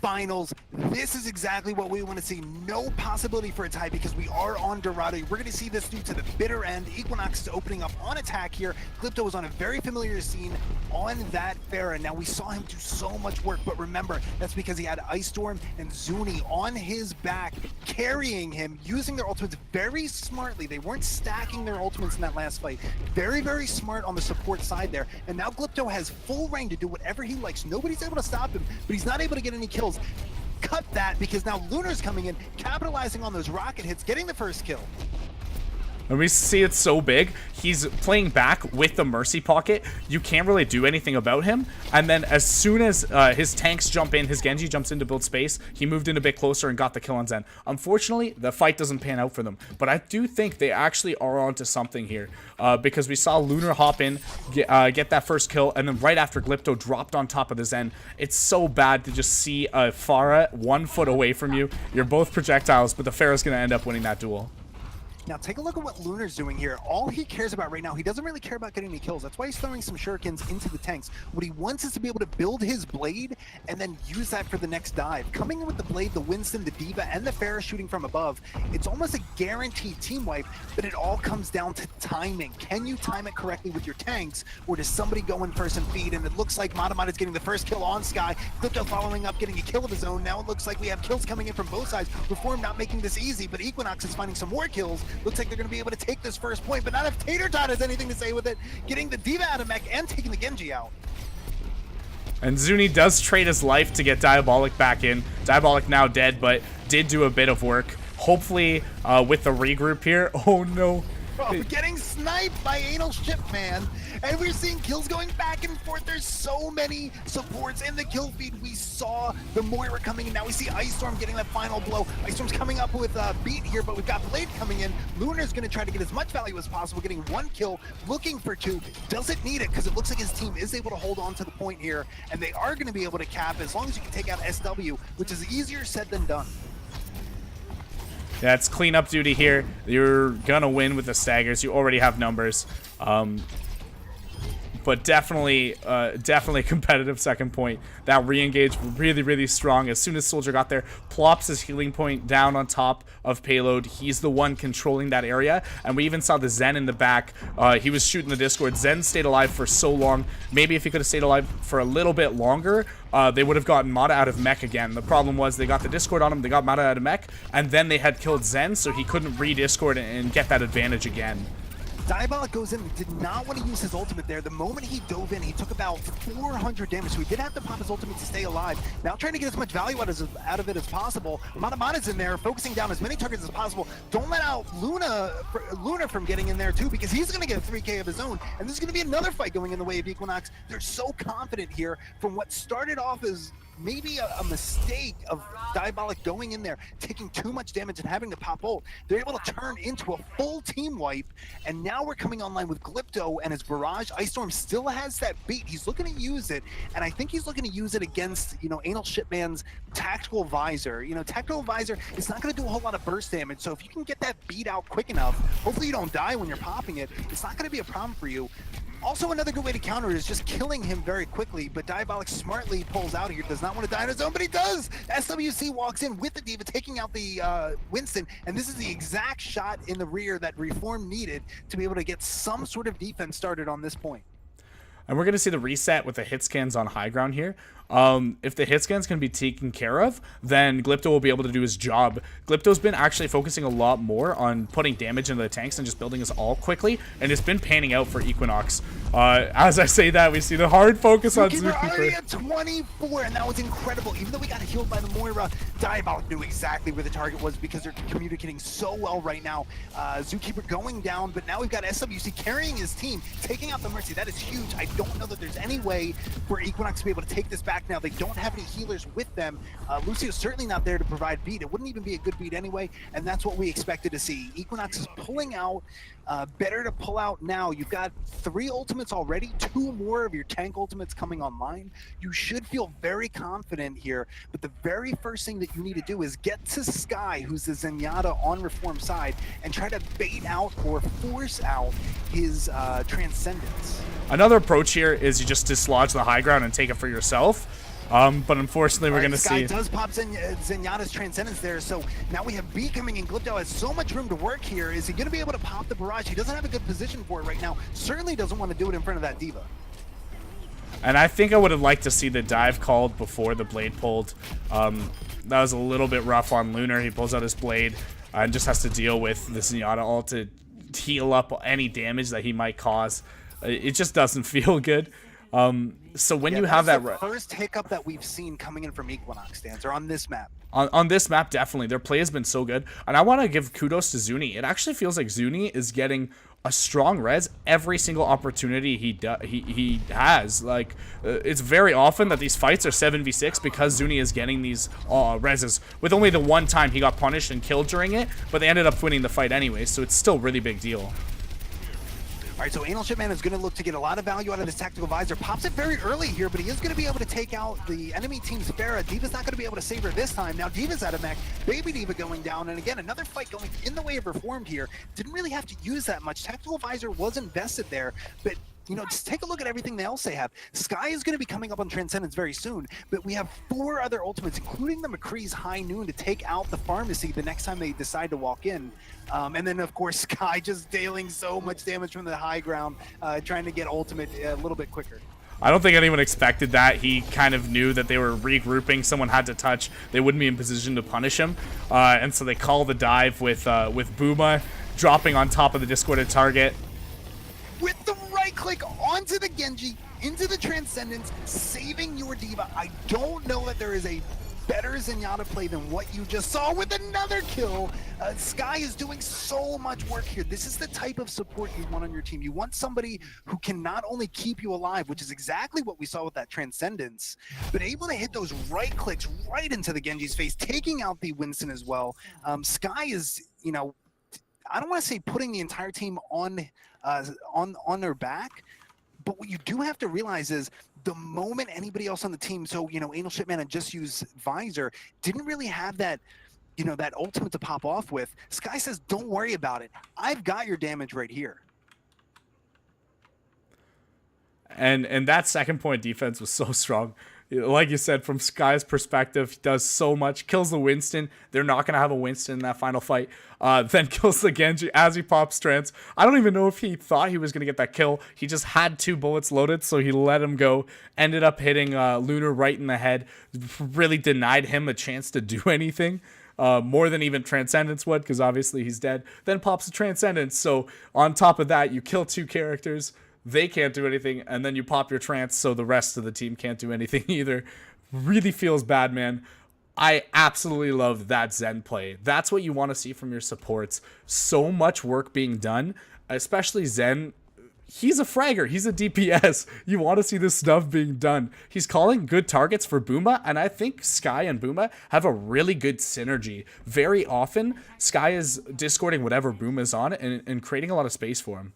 Finals. This is exactly what we want to see. No possibility for a tie because we are on Dorado. We're going to see this due to the bitter end. Equinox is opening up on attack here. Glypto was on a very familiar scene on that Pharah. Now we saw him do so much work, but remember, that's because he had Ice Storm and Zuni on his back, carrying him, using their ultimates very smartly. They weren't stacking their ultimates in that last fight. Very, very smart on the support side there. And now Glypto has full reign to do whatever he likes. Nobody's able to stop him, but he's not able to get any kills. Cut that, because now Lunar's coming in, capitalizing on those rocket hits, getting the first kill. When we see it so big, he's playing back with the Mercy pocket. You can't really do anything about him. And then as soon as his tanks jump in, his Genji jumps in to build space, he moved in a bit closer and got the kill on Zen. Unfortunately, the fight doesn't pan out for them. But I do think they actually are onto something here. Because we saw Lunar hop in, get that first kill, and then right after Glypto dropped on top of the Zen. It's so bad to just see a Pharah 1 foot away from you. You're both projectiles, but the Pharah's going to end up winning that duel. Now take a look at what Lunar's doing here. All he cares about right now, he doesn't really care about getting any kills. That's why he's throwing some shurikens into the tanks. What he wants is to be able to build his blade and then use that for the next dive. Coming in with the blade, the Winston, the Diva, and the Pharah shooting from above, it's almost a guaranteed team wipe, but it all comes down to timing. Can you time it correctly with your tanks, or does somebody go in first and feed? And it looks like Matamata's getting the first kill on Sky. Glypto following up, getting a kill of his own. Now it looks like we have kills coming in from both sides. Reform not making this easy, but Equinox is finding some more kills. Looks like they're going to be able to take this first point, but not if Tater Tot has anything to say with it. Getting the Diva out of mech and taking the Genji out. And Zuni does trade his life to get Diabolic back in. Diabolic now dead, but did do a bit of work. Hopefully, with the regroup here. Oh no. Oh, getting sniped by Anal Ship, man. And we're seeing kills going back and forth. There's so many supports in the kill feed. We saw the Moira coming in. Now we see Ice Storm getting that final blow. Ice Storm's coming up with a beat here, but we've got Blade coming in. Lunar's going to try to get as much value as possible, getting 1 kill, looking for 2. Doesn't need it because it looks like his team is able to hold on to the point here, and they are going to be able to cap as long as you can take out SW, which is easier said than done. Yeah, it's cleanup duty here. You're gonna win with the staggers. You already have numbers. But definitely a competitive second point. That re-engage really, really strong. As soon as Soldier got there, plops his healing point down on top of Payload. He's the one controlling that area. And we even saw the Zen in the back. He was shooting the Discord. Zen stayed alive for so long. Maybe if he could have stayed alive for a little bit longer, they would have gotten Mata out of mech again. The problem was they got the Discord on him, they got Mata out of mech, and then they had killed Zen, so he couldn't re-Discord and get that advantage again. Diabolic goes in, did not want to use his ultimate there. The moment he dove in, he took about 400 damage, so he did have to pop his ultimate to stay alive. Now trying to get as much value out of it as possible. Manamana's in there, focusing down as many targets as possible. Don't let out Luna from getting in there too, because he's going to get a 3K of his own, and there's going to be another fight going in the way of Equinox. They're so confident here from what started off as maybe a mistake of Diabolic going in there, taking too much damage and having to pop ult. They're able to turn into a full team wipe, and now we're coming online with Glypto and his Barrage. Ice Storm still has that beat. He's looking to use it, and I think he's looking to use it against, Anal Shipman's Tactical Visor. Tactical Visor is not going to do a whole lot of burst damage, so if you can get that beat out quick enough, hopefully you don't die when you're popping it, it's not going to be a problem for you. Also, another good way to counter is just killing him very quickly, but Diabolic smartly pulls out here, does not want to die on his own, but he does! SWC walks in with the D.Va, taking out the Winston, and this is the exact shot in the rear that REEEEFormed needed to be able to get some sort of defense started on this point. And we're going to see the reset with the hit scans on high ground here. If the hit scans can be taken care of, then Glypto will be able to do his job. Glypto's been actually focusing a lot more on putting damage into the tanks and just building us all quickly, and it's been panning out for Equinox. As I say that, we see the hard focus on Zookeeper. Already at 24, and that was incredible. Even though we got healed by the Moira, Diabolic knew exactly where the target was because they're communicating so well right now. Zookeeper going down, but now we've got SWC carrying his team, taking out the Mercy. That is huge. I don't know that there's any way for Equinox to be able to take this back now. They don't have any healers with them. Lucio's certainly not there to provide beat. It wouldn't even be a good beat anyway, and that's what we expected to see. Equinox is pulling out. Better to pull out now. You've got 3 ultimates already, 2 more of your tank ultimates coming online. You should feel very confident here, but the very first thing that you need to do is get to Sky, who's the Zenyatta on Reform side, and try to bait out or force out his Transcendence. Another approach here is you just dislodge the high ground and take it for yourself. But unfortunately, we're going to see... Sky does pop Zenyatta's Transcendence there, so now we have B coming in. Glypto has so much room to work here. Is he going to be able to pop the Barrage? He doesn't have a good position for it right now. Certainly doesn't want to do it in front of that D.Va. And I think I would have liked to see the dive called before the blade pulled. That was a little bit rough on Lunar. He pulls out his blade and just has to deal with the Zenyatta ult to heal up any damage that he might cause. It just doesn't feel good. So when you have that... That's the first hiccup that we've seen coming in from Equinox, Dancer, on this map. On this map, definitely. Their play has been so good. And I want to give kudos to Zuni. It actually feels like Zuni is getting a strong res every single opportunity he has. Like, it's very often that these fights are 7v6 because Zuni is getting these reses. With only the one time he got punished and killed during it, but they ended up winning the fight anyway, so it's still a really big deal. All right, so Anal Shipman is going to look to get a lot of value out of this Tactical Visor. Pops it very early here, but he is going to be able to take out the enemy team's Pharah. D.Va's not going to be able to save her this time. Now D.Va's out of mech. Baby D.Va going down, and again, another fight going in the way of Reformed here. Didn't really have to use that much. Tactical Visor was invested there, but just take a look at everything else they have. Sky is going to be coming up on Transcendence very soon, but we have 4 other ultimates, including the McCree's High Noon, to take out the Pharmacy the next time they decide to walk in. And then, of course, Sky just dealing so much damage from the high ground, trying to get ultimate a little bit quicker. I don't think anyone expected that. He kind of knew that they were regrouping. Someone had to touch. They wouldn't be in position to punish him. And so they call the dive with Booma dropping on top of the discorded target. With the right click onto the Genji, into the Transcendence, saving your D.Va. I don't know that there is a better Zenyatta play than what you just saw with another kill. Sky is doing so much work here. This is the type of support you want on your team. You want somebody who can not only keep you alive, which is exactly what we saw with that Transcendence, but able to hit those right clicks right into the Genji's face, taking out the Winston as well. Sky is, I don't want to say putting the entire team on their back, but what you do have to realize is the moment anybody else on the team, so Anal Shipman had just used Visor, didn't really have that that ultimate to pop off with. Sky says, don't worry about it, I've got your damage right here. And that second point defense was so strong. Like you said, from Sky's perspective, he does so much. Kills the Winston. They're not going to have a Winston in that final fight. Then kills the Genji as he pops Trance. I don't even know if he thought he was going to get that kill. He just had 2 bullets loaded, so he let him go. Ended up hitting Lunar right in the head. Really denied him a chance to do anything. more than even Transcendence would, because obviously he's dead. Then pops a Transcendence. So on top of that, you kill 2 characters. They can't do anything, and then you pop your trance, so the rest of the team can't do anything either. Really feels bad, man. I absolutely love that Zen play. That's what you want to see from your supports. So much work being done, especially Zen. He's a fragger. He's a DPS. You want to see this stuff being done. He's calling good targets for Booma, and I think Sky and Booma have a really good synergy. Very often, Sky is discording whatever Booma's on and creating a lot of space for him.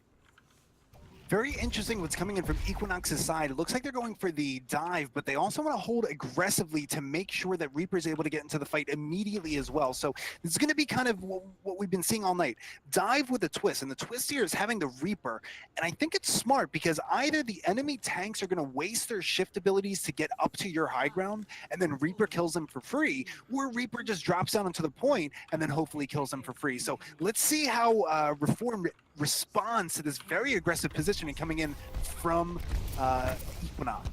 Very interesting what's coming in from Equinox's side. It looks like they're going for the dive, but they also want to hold aggressively to make sure that Reaper's able to get into the fight immediately as well. So this is going to be kind of what we've been seeing all night. Dive with a twist, and the twist here is having the Reaper. And I think it's smart because either the enemy tanks are going to waste their shift abilities to get up to your high ground, and then Reaper kills them for free, or Reaper just drops down onto the point and then hopefully kills them for free. So let's see how Reformed responds to this very aggressive positioning coming in from Equinox.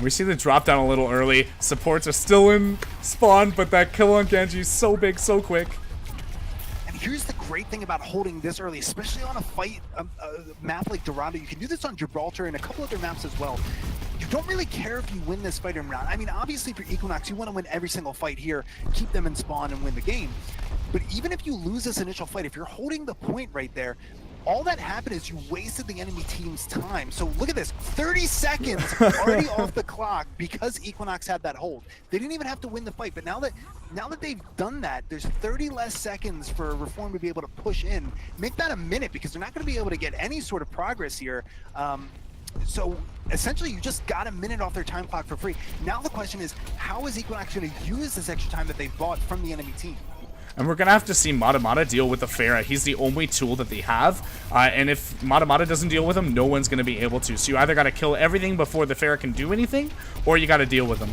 We see the drop down a little early. Supports are still in spawn, but that kill on Genji is so big, so quick. And here's the great thing about holding this early, especially on a fight map like Dorado. You can do this on Gibraltar and a couple other maps as well. You don't really care if you win this fight or not. I mean, obviously for Equinox, you want to win every single fight here, keep them in spawn and win the game. But even if you lose this initial fight, if you're holding the point right there, all that happened is you wasted the enemy team's time. So look at this, 30 seconds already off the clock because Equinox had that hold. They didn't even have to win the fight, but now that they've done that, there's 30 less seconds for Reform to be able to push in. Make that a minute because they're not going to be able to get any sort of progress here. So essentially you just got a minute off their time clock for free. Now the question is, how is Equinox going to use this extra time that they've bought from the enemy team? And we're going to have to see Matamata deal with the Pharah. He's the only tool that they have. And if Matamata doesn't deal with him, no one's going to be able to. So you either got to kill everything before the Pharah can do anything, or you got to deal with him.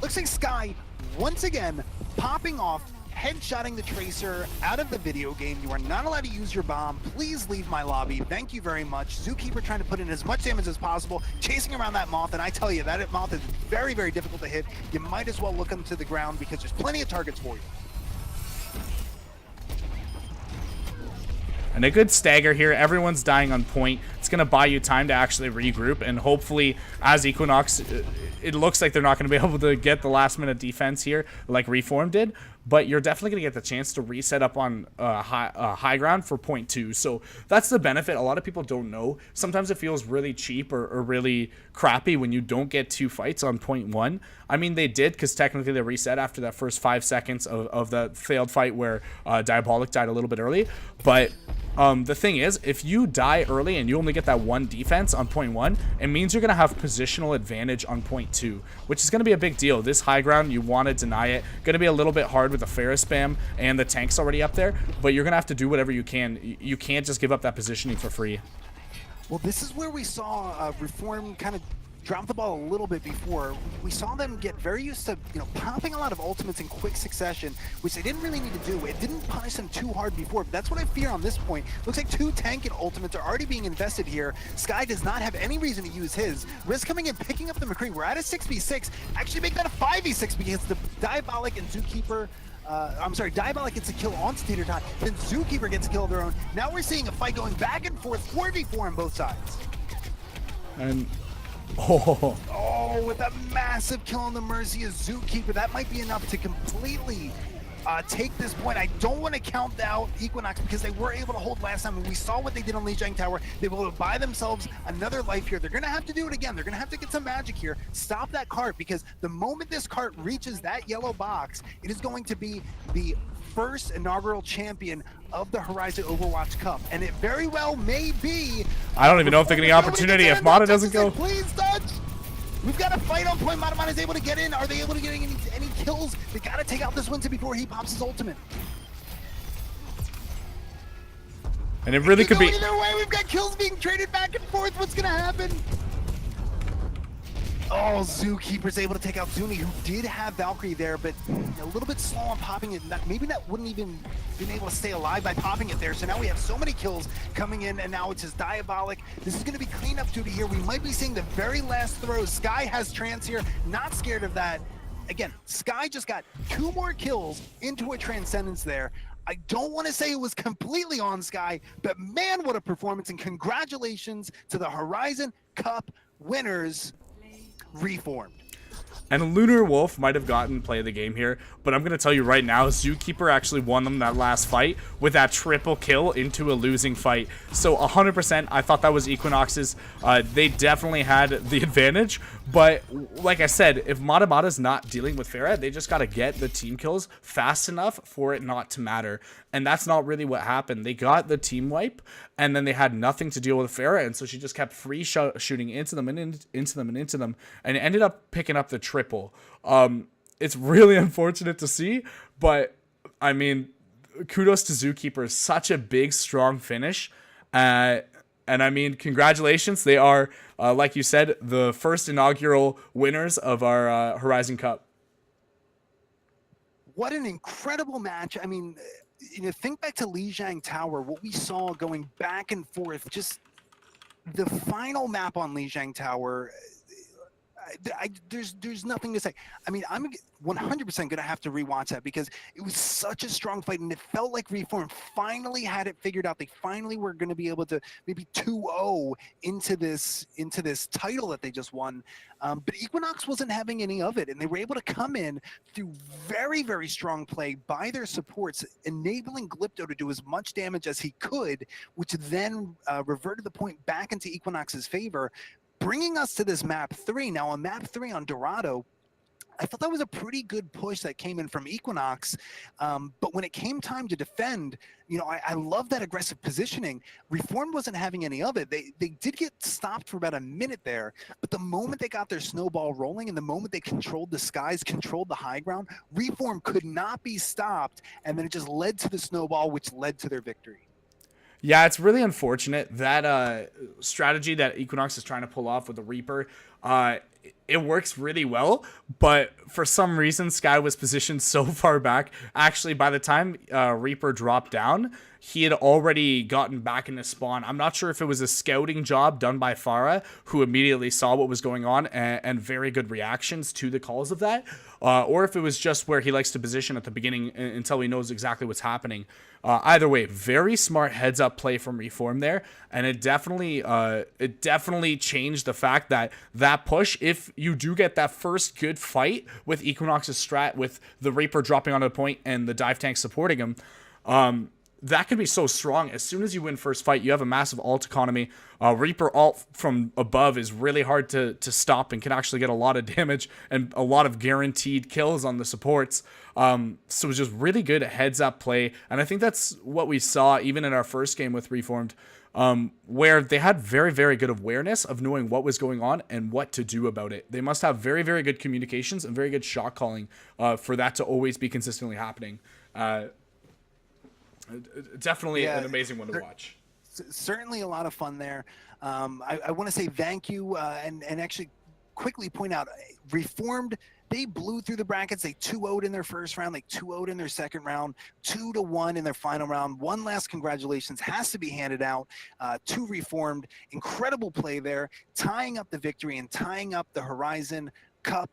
Looks like Sky, once again, popping off, headshotting the Tracer out of the video game. You are not allowed to use your bomb. Please leave my lobby. Thank you very much. Zookeeper trying to put in as much damage as possible, chasing around that Moth. And I tell you, that Moth is very, very difficult to hit. You might as well look him to the ground because there's plenty of targets for you. And a good stagger here. Everyone's dying on point. It's going to buy you time to actually regroup. And hopefully, as Equinox, it looks like they're not going to be able to get the last-minute defense here like Reform did. But you're definitely going to get the chance to reset up on high ground for point 2. So that's the benefit. A lot of people don't know. Sometimes it feels really cheap or really crappy when you don't get 2 fights on point 1. I mean, they did because technically they reset after that first 5 seconds of the failed fight where Diabolic died a little bit early. But the thing is, if you die early and you only get that 1 defense on point 1, it means you're going to have positional advantage on point 2, which is going to be a big deal. This high ground, you want to deny it. Going to be a little bit hard with the Pharah spam and the tank's already up there, but you're going to have to do whatever you can. You can't just give up that positioning for free. Well, this is where we saw Reform kind of drop the ball a little bit before. We saw them get very used to, popping a lot of ultimates in quick succession, which they didn't really need to do. It didn't punish them too hard before, but that's what I fear on this point. Looks like 2 tank and ultimates are already being invested here. Sky does not have any reason to use his. Risk coming in, picking up the McCree. We're at a 6v6. Actually make that a 5v6 because the Diabolic and Zookeeper Diabolic gets a kill on Tater Tot, then Zookeeper gets a kill of their own. Now we're seeing a fight going back and forth, 4v4 on both sides. And with a massive kill on the Mercy of Zookeeper, that might be enough to completely take this point. I don't want to count out Equinox because they were able to hold last time, and we saw what they did on Lijiang Tower. They were able to buy themselves another life here. They're going to have to do it again. They're going to have to get some magic here. Stop that cart, because the moment this cart reaches that yellow box, it is going to be the first inaugural champion of the Horizon Overwatch Cup, and it very well may be. I don't even know if they're getting an opportunity if Mata doesn't go. Please touch. We've got a fight on point. Mata is able to get in. Are they able to get any kills? They got to take out this Winter before he pops his ultimate. And it really could be either way. We've got kills being traded back and forth. What's gonna happen? Oh, Zookeeper's able to take out Zuni, who did have Valkyrie there, but a little bit slow on popping it. Maybe that wouldn't even been able to stay alive by popping it there. So now we have so many kills coming in, and now it's just Diabolic. This is going to be cleanup duty here. We might be seeing the very last throws. Sky has trance here, not scared of that. again, Sky just got 2 more kills into a Transcendence there. I don't want to say it was completely on Sky, but man, what a performance, and congratulations to the Horizon Cup winners, REEEEFormed. And Lunar Wolf might have gotten play of the game here, but I'm going to tell you right now, Zookeeper actually won them that last fight with that triple kill into a losing fight. So 100%, I thought that was Equinox's. They definitely had the advantage, but like I said, if Matamata's not dealing with Pharah, they just got to get the team kills fast enough for it not to matter. And that's not really what happened. They got the team wipe, and then they had nothing to deal with Pharah, and so she just kept free shooting into them and into them and into them, and ended up picking up the triple. It's really unfortunate to see, but I mean, kudos to Zookeeper. Such a big, strong finish. And I mean, congratulations. They are, like you said, the first inaugural winners of our Horizon Cup. What an incredible match. I mean, think back to Lijiang Tower, what we saw going back and forth, just the final map on Lijiang Tower. There's nothing to say. I mean, I'm 100% going to have to rewatch that because it was such a strong fight, and it felt like REEEEFormed finally had it figured out. They finally were going to be able to maybe 2-0 into this title that they just won. But Equinox wasn't having any of it, and they were able to come in through very, very strong play by their supports, enabling Glypto to do as much damage as he could, which then reverted the point back into Equinox's favor, bringing us to this map 3. Now on map 3 on Dorado, I thought that was a pretty good push that came in from Equinox, but when it came time to defend, I love that aggressive positioning. REEEEFormed wasn't having any of it. They did get stopped for about a minute there, but the moment they got their snowball rolling and the moment they controlled the skies, controlled the high ground, REEEEFormed could not be stopped, and then it just led to the snowball, which led to their victory. Yeah, it's really unfortunate that strategy that Equinox is trying to pull off with the Reaper. It works really well, but for some reason, Sky was positioned so far back. Actually, by the time Reaper dropped down, he had already gotten back into spawn. I'm not sure if it was a scouting job done by Pharah, who immediately saw what was going on and very good reactions to the calls of that, or if it was just where he likes to position at the beginning until he knows exactly what's happening. Either way, very smart heads-up play from REEEEFormed there, and it definitely changed the fact that push, if you do get that first good fight with Equinox's strat, with the Reaper dropping onto the point and the dive tank supporting him, that could be so strong. As soon as you win first fight, you have a massive ult economy. Reaper ult from above is really hard to stop and can actually get a lot of damage and a lot of guaranteed kills on the supports. So it's just really good heads up play. And I think that's what we saw even in our first game with REEEEFormed, where they had very, very good awareness of knowing what was going on and what to do about it. They must have very, very good communications and very good shot calling for that to always be consistently happening. Definitely an amazing one to watch. Certainly a lot of fun there. I want to say thank you and actually quickly point out REEEEFormed. They blew through the brackets. They 2-0'd in their first round. They 2-0'd in their second round, 2-1 in their final round. One last congratulations has to be handed out to REEEEFormed. Incredible play there, tying up the victory and tying up the Horizon Cup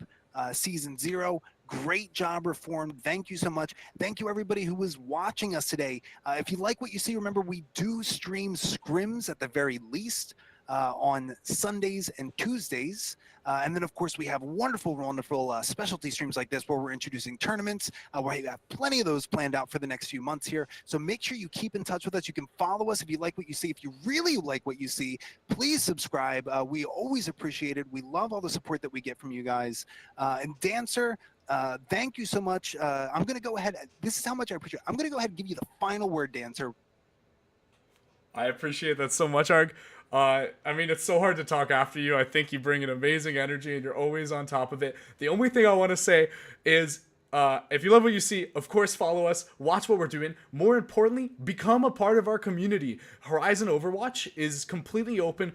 Season 0. Great job, REEEEFormed. Thank you so much. Thank you, everybody who was watching us today. If you like what you see, remember we do stream scrims at the very least on Sundays and Tuesdays. And then, of course, we have wonderful specialty streams like this where we're introducing tournaments. We have plenty of those planned out for the next few months here. So make sure you keep in touch with us. You can follow us if you like what you see. If you really like what you see, please subscribe. We always appreciate it. We love all the support that we get from you guys. And Dancer, thank you so much. I'm going to go ahead. This is how much I appreciate it. I'm going to go ahead and give you the final word, Dancer. I appreciate that so much, Arg. I mean, it's so hard to talk after you. I think you bring an amazing energy and you're always on top of it. The only thing I want to say is, if you love what you see, of course, follow us, watch what we're doing. More importantly, become a part of our community. Horizon Overwatch is completely open.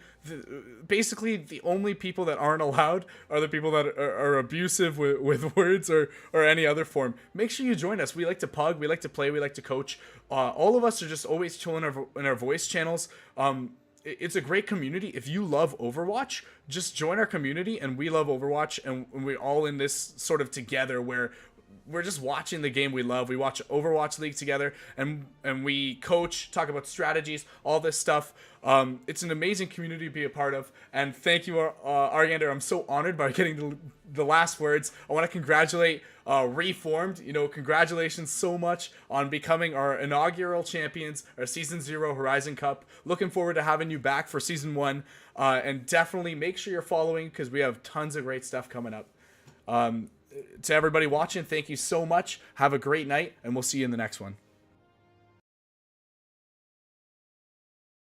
Basically, the only people that aren't allowed are the people that are abusive with words or any other form. Make sure you join us. We like to pug, we like to play, we like to coach. All of us are just always chilling in our voice channels. it's a great community. If you love Overwatch, just join our community, and we love Overwatch, and we're all in this sort of together where we're just watching the game we love. We watch Overwatch League together, and we coach, talk about strategies, all this stuff. It's an amazing community to be a part of, and thank you, Ariander. I'm so honored by getting the last words. I want to congratulate REEEEFormed. You know, congratulations so much on becoming our inaugural champions, our Season 0 Horizon Cup. Looking forward to having you back for Season 1, and definitely make sure you're following because we have tons of great stuff coming up. To everybody watching, thank you so much. Have a great night, and we'll see you in the next one.